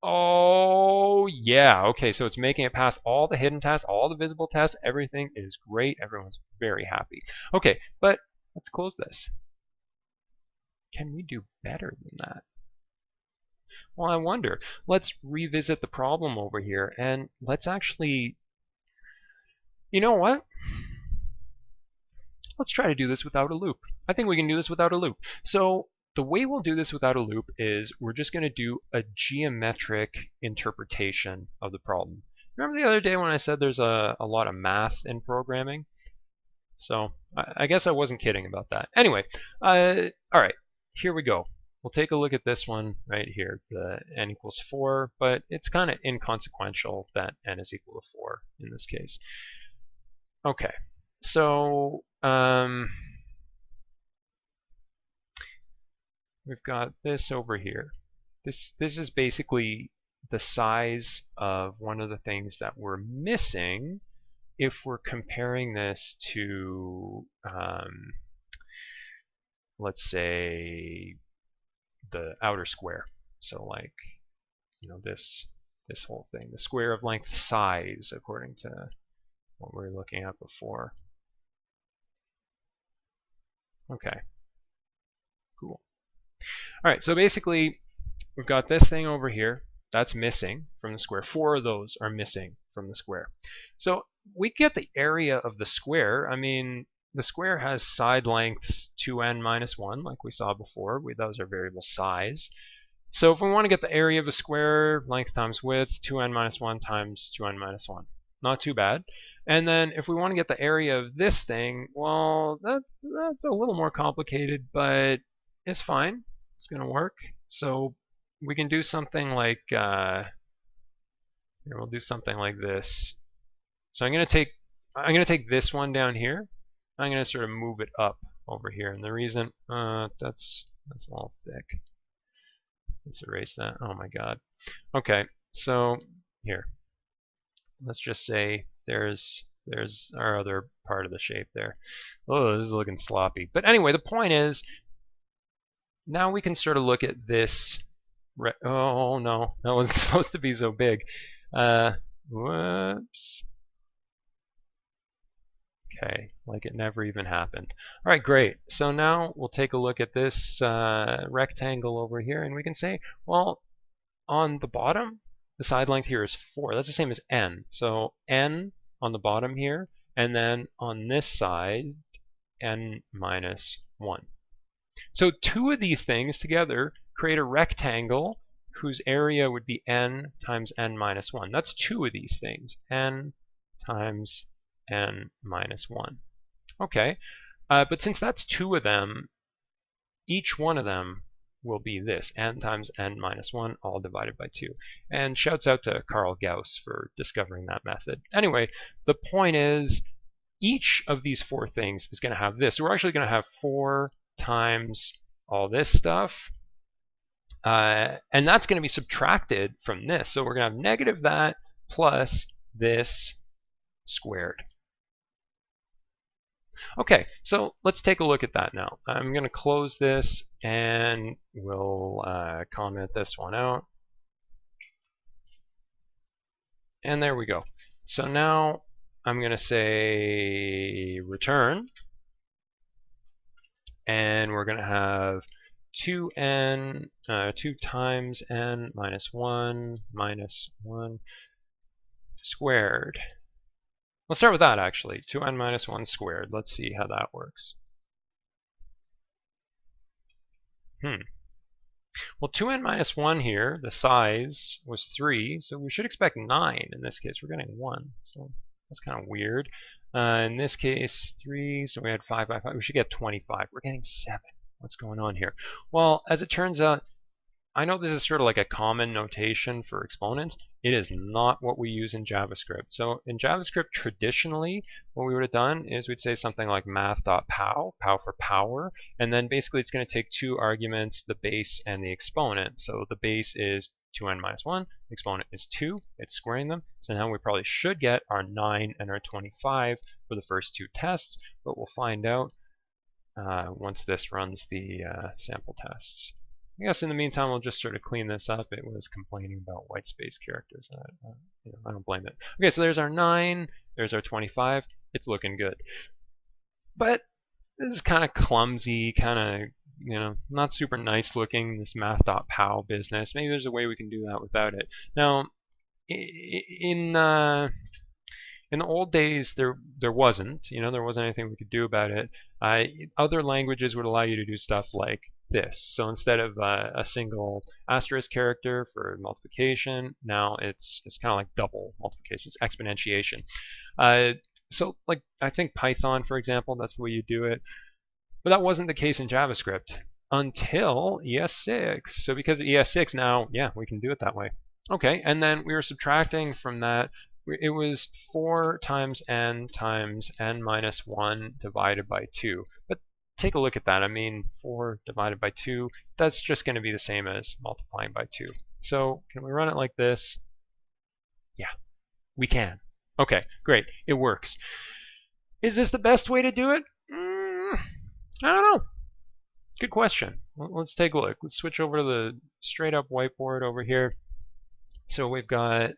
Oh, yeah. Okay, so it's making it past all the hidden tests, all the visible tests. Everything is great. Everyone's very happy. Okay, but let's close this. Can we do better than that? Well, I wonder. Let's revisit the problem over here, and let's actually... You know what? Let's try to do this without a loop. I think we can do this without a loop. So the way we'll do this without a loop is we're just going to do a geometric interpretation of the problem. Remember the other day when I said there's a lot of math in programming? So I guess I wasn't kidding about that. Anyway, all right, here we go. We'll take a look at this one right here, the n equals 4, but it's kind of inconsequential that n is equal to 4 in this case. Okay, so we've got this over here. This is basically the size of one of the things that we're missing if we're comparing this to, let's say, the outer square. So like, this whole thing, the square of length size, according to what we were looking at before. Okay, cool. All right, so basically, we've got this thing over here that's missing from the square. 4 of those are missing from the square. So we get the area of the square. I mean, the square has side lengths 2n minus 1, like we saw before. Those are variable size. So if we want to get the area of a square, length times width, 2n minus 1 times 2n minus 1. Not too bad. And then if we want to get the area of this thing, well, that's a little more complicated, but it's fine. It's going to work. So we can do something like, here, we'll do something like this. So I'm going to take this one down here. I'm going to sort of move it up over here. And the reason, that's a little thick. Let's erase that. Oh my god. Okay, so here. Let's just say there's our other part of the shape there. Oh, this is looking sloppy. But anyway, the point is, now we can sort of look at this. Oh no, that wasn't supposed to be so big. Whoops. Okay, like it never even happened. All right, great. So now we'll take a look at this rectangle over here, and we can say, well, on the bottom, the side length here is 4. That's the same as n. So n on the bottom here, and then on this side, n minus 1. So 2 of these things together create a rectangle whose area would be n times n minus 1. That's 2 of these things, n times n minus 1. Okay, but since that's 2 of them, each one of them will be this, n times n minus 1, all divided by 2. And shouts out to Carl Gauss for discovering that method. Anyway, the point is, each of these four things is going to have this. So we're actually going to have 4 times all this stuff. And that's going to be subtracted from this. So we're going to have negative that plus this squared. Okay, so let's take a look at that now. I'm going to close this and we'll comment this one out. And there we go. So now I'm going to say return. And we're going to have 2 times n minus 1 squared. Let's start with that actually. 2n minus 1 squared. Let's see how that works. Well, 2n minus 1 here, the size was 3, so we should expect 9 in this case. We're getting 1, so that's kind of weird. In this case, 3, so we had 5 by 5. We should get 25. We're getting 7. What's going on here? Well, as it turns out, I know this is sort of like a common notation for exponents. It is not what we use in JavaScript. So in JavaScript, traditionally, what we would have done is we'd say something like math.pow, pow for power, and then basically it's going to take 2 arguments, the base and the exponent. So the base is 2n minus 1, the exponent is 2, it's squaring them. So now we probably should get our 9 and our 25 for the first 2 tests, but we'll find out once this runs the sample tests. I guess in the meantime, we'll just sort of clean this up. It was complaining about white space characters. I don't blame it. Okay, so there's our 9. There's our 25. It's looking good. But this is kind of clumsy, kind of, not super nice looking, this math.pow business. Maybe there's a way we can do that without it. Now, in the old days, there wasn't. There wasn't anything we could do about it. Other languages would allow you to do stuff like this. So instead of a single asterisk character for multiplication, now it's kind of like double multiplication. It's exponentiation. So like I think Python, for example, that's the way you do it. But that wasn't the case in JavaScript until ES6. So because of ES6 now, yeah, we can do it that way. Okay, and then we were subtracting from that. It was 4 times n minus 1 divided by 2. But take a look at that. I mean, 4 divided by 2, that's just going to be the same as multiplying by 2. So can we run it like this? Yeah, we can. Okay, great. It works. Is this the best way to do it? I don't know. Good question. Let's take a look. Let's switch over to the straight up whiteboard over here. So we've got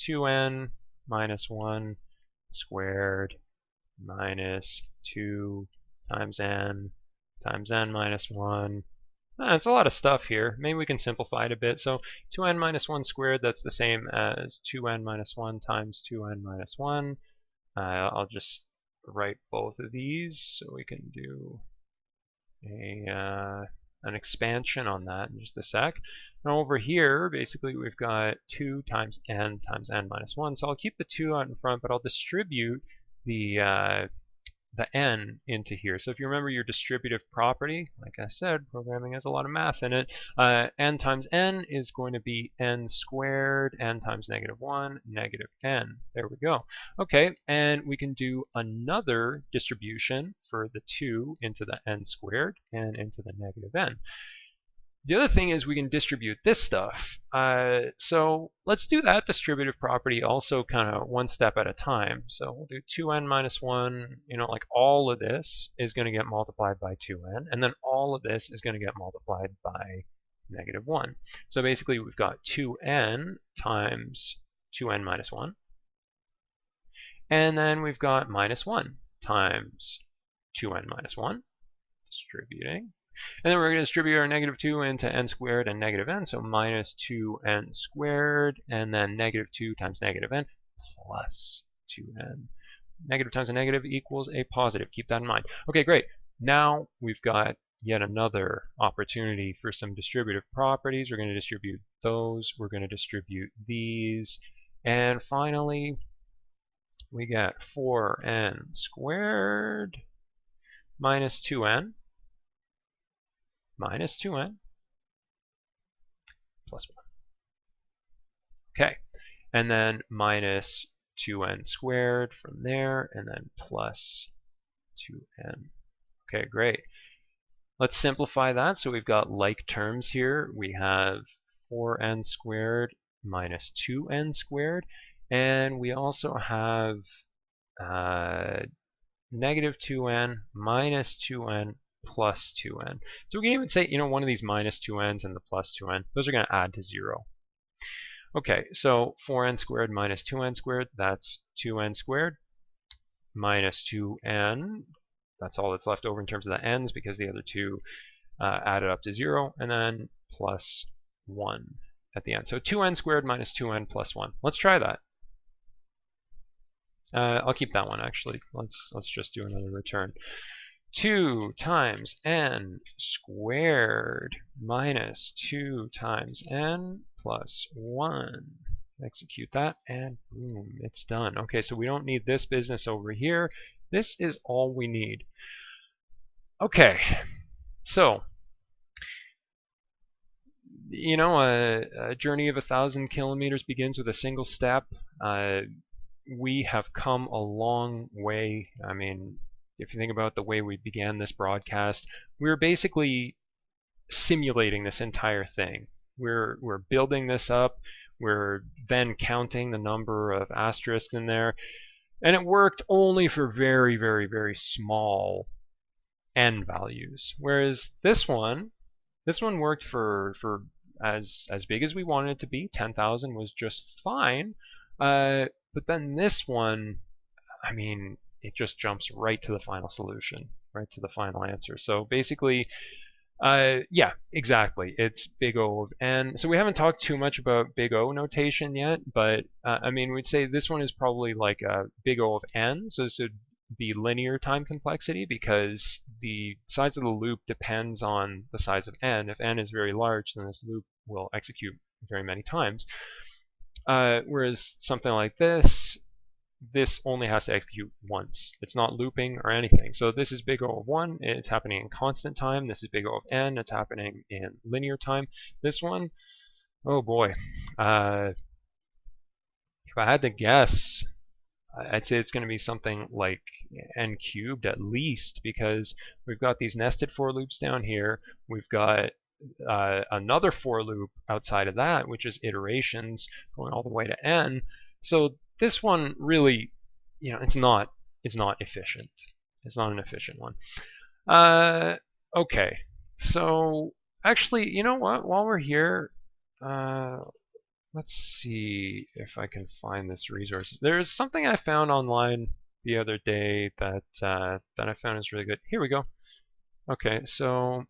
2n minus 1 squared minus 2 times n minus 1. It's a lot of stuff here. Maybe we can simplify it a bit. So 2n minus 1 squared, that's the same as 2n minus 1 times 2n minus 1. I'll just write both of these so we can do an expansion on that in just a sec. Now over here, basically we've got 2 times n minus 1. So I'll keep the 2 out in front, but I'll distribute the n into here. So if you remember your distributive property, like I said, programming has a lot of math in it. N times n is going to be n squared, n times negative 1, negative n. There we go. Okay, and we can do another distribution for the 2 into the n squared and into the negative n. The other thing is we can distribute this stuff. So let's do that distributive property also kind of one step at a time. So we'll do 2n minus 1, like all of this is going to get multiplied by 2n, and then all of this is going to get multiplied by negative 1. So basically we've got 2n times 2n minus 1, and then we've got minus 1 times 2n minus 1, distributing. And then we're going to distribute our negative 2 into n squared and negative n, so minus 2n squared, and then negative 2 times negative n plus 2n. Negative times a negative equals a positive. Keep that in mind. Okay, great. Now we've got yet another opportunity for some distributive properties. We're going to distribute those. We're going to distribute these. And finally, we get 4n squared minus 2n minus 2n plus 1. Okay, and then minus 2n squared from there, and then plus 2n. Okay, great. Let's simplify that. So we've got like terms here. We have 4n squared minus 2n squared, and we also have negative 2n minus 2n plus 2n. So we can even say, one of these minus 2n's and the plus 2n, those are going to add to 0. Okay, so 4n squared minus 2n squared, that's 2n squared minus 2n. That's all that's left over in terms of the n's because the other two added up to 0, and then plus 1 at the end. So 2n squared minus 2n plus 1. Let's try that. I'll keep that one actually. Let's just do another return. 2 times n squared minus 2 times n plus 1. Execute that, and boom, it's done. Okay, so we don't need this business over here. This is all we need. Okay, so a journey of 1,000 kilometers begins with a single step. We have come a long way. I mean, if you think about the way we began this broadcast, we were basically simulating this entire thing. We're building this up. We're then counting the number of asterisks in there. And it worked only for very, very, very small n values. Whereas this one worked for as big as we wanted it to be. 10,000 was just fine. But then this one, I mean, it just jumps right to the final solution, right to the final answer. So basically, yeah, exactly. It's big O of n. So we haven't talked too much about big O notation yet, but I mean, we'd say this one is probably like a big O of n. So this would be linear time complexity because the size of the loop depends on the size of n. If n is very large, then this loop will execute very many times. Whereas something like this only has to execute once. It's not looping or anything. So this is big O of 1. It's happening in constant time. This is big O of n. It's happening in linear time. This one, oh boy. If I had to guess, I'd say it's going to be something like n cubed at least, because we've got these nested for loops down here. We've got another for loop outside of that, which is iterations going all the way to n. So this one really, it's not efficient. It's not an efficient one. Okay, so actually, you know what? While we're here, let's see if I can find this resource. There's something I found online the other day that that I found is really good. Here we go. Okay, so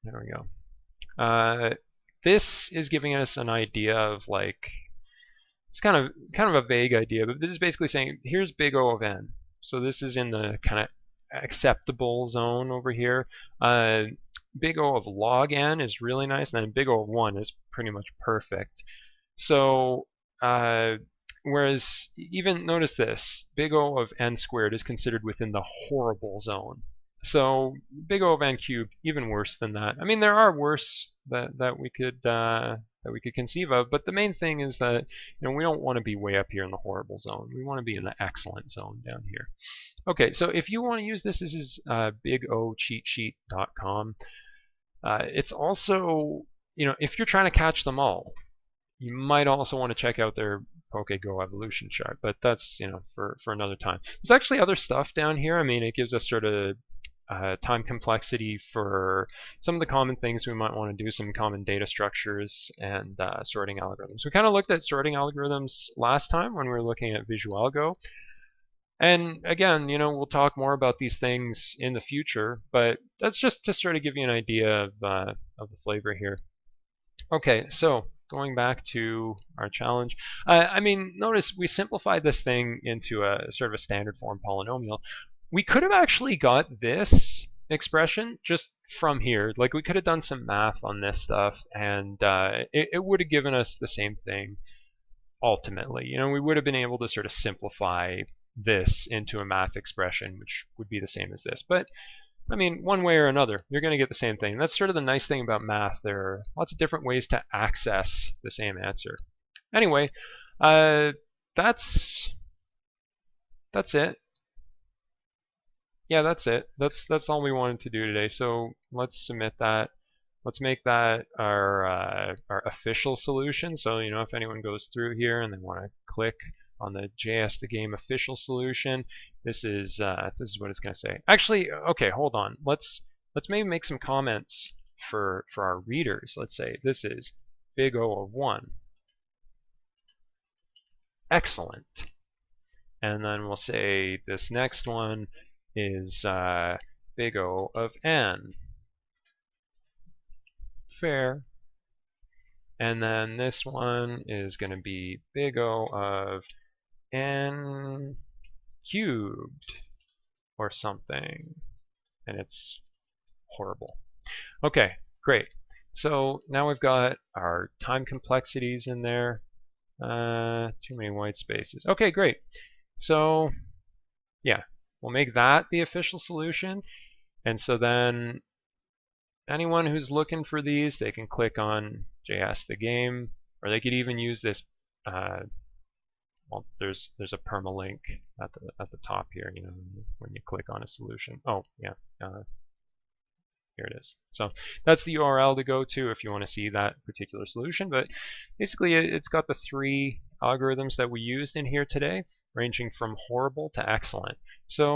there we go. This is giving us an idea of like, it's kind of a vague idea, but this is basically saying here's big O of n. So this is in the kind of acceptable zone over here. Big O of log n is really nice, and then big O of 1 is pretty much perfect. So whereas even notice this, big O of n squared is considered within the horrible zone. So big O of n cubed, even worse than that. I mean, there are worse that we could conceive of, but the main thing is that we don't want to be way up here in the horrible zone. We want to be in the excellent zone down here. Okay, so if you want to use this, this is bigocheatsheet.com. It's also, if you're trying to catch them all, you might also want to check out their PokeGo evolution chart, but that's for another time. There's actually other stuff down here. I mean, it gives us sort of time complexity for some of the common things we might want to do, some common data structures and sorting algorithms. We kind of looked at sorting algorithms last time when we were looking at VisualGo. And again, we'll talk more about these things in the future, but that's just to sort of give you an idea of the flavor here. Okay, so going back to our challenge, I mean, notice we simplified this thing into a sort of a standard form polynomial. We could have actually got this expression just from here. Like, we could have done some math on this stuff, and it would have given us the same thing ultimately. We would have been able to sort of simplify this into a math expression, which would be the same as this. But I mean, one way or another, you're going to get the same thing. And that's sort of the nice thing about math. There are lots of different ways to access the same answer. Anyway, that's it. Yeah, that's it. That's all we wanted to do today. So let's submit that. Let's make that our official solution. So if anyone goes through here and they want to click on the JS the game official solution, this is what it's going to say. Actually, okay, hold on. Let's maybe make some comments for our readers. Let's say this is big O of 1. Excellent. And then we'll say this next one is big O of n. Fair. And then this one is going to be big O of n cubed or something. And it's horrible. Okay, great. So now we've got our time complexities in there. Too many white spaces. Okay, great. So yeah, we'll make that the official solution. And so then anyone who's looking for these, they can click on JS the game, or they could even use this. Well, there's a permalink at the top here. When you click on a solution. Oh yeah, here it is. So that's the URL to go to if you want to see that particular solution. But basically, it's got the 3 algorithms that we used in here today, ranging from horrible to excellent. So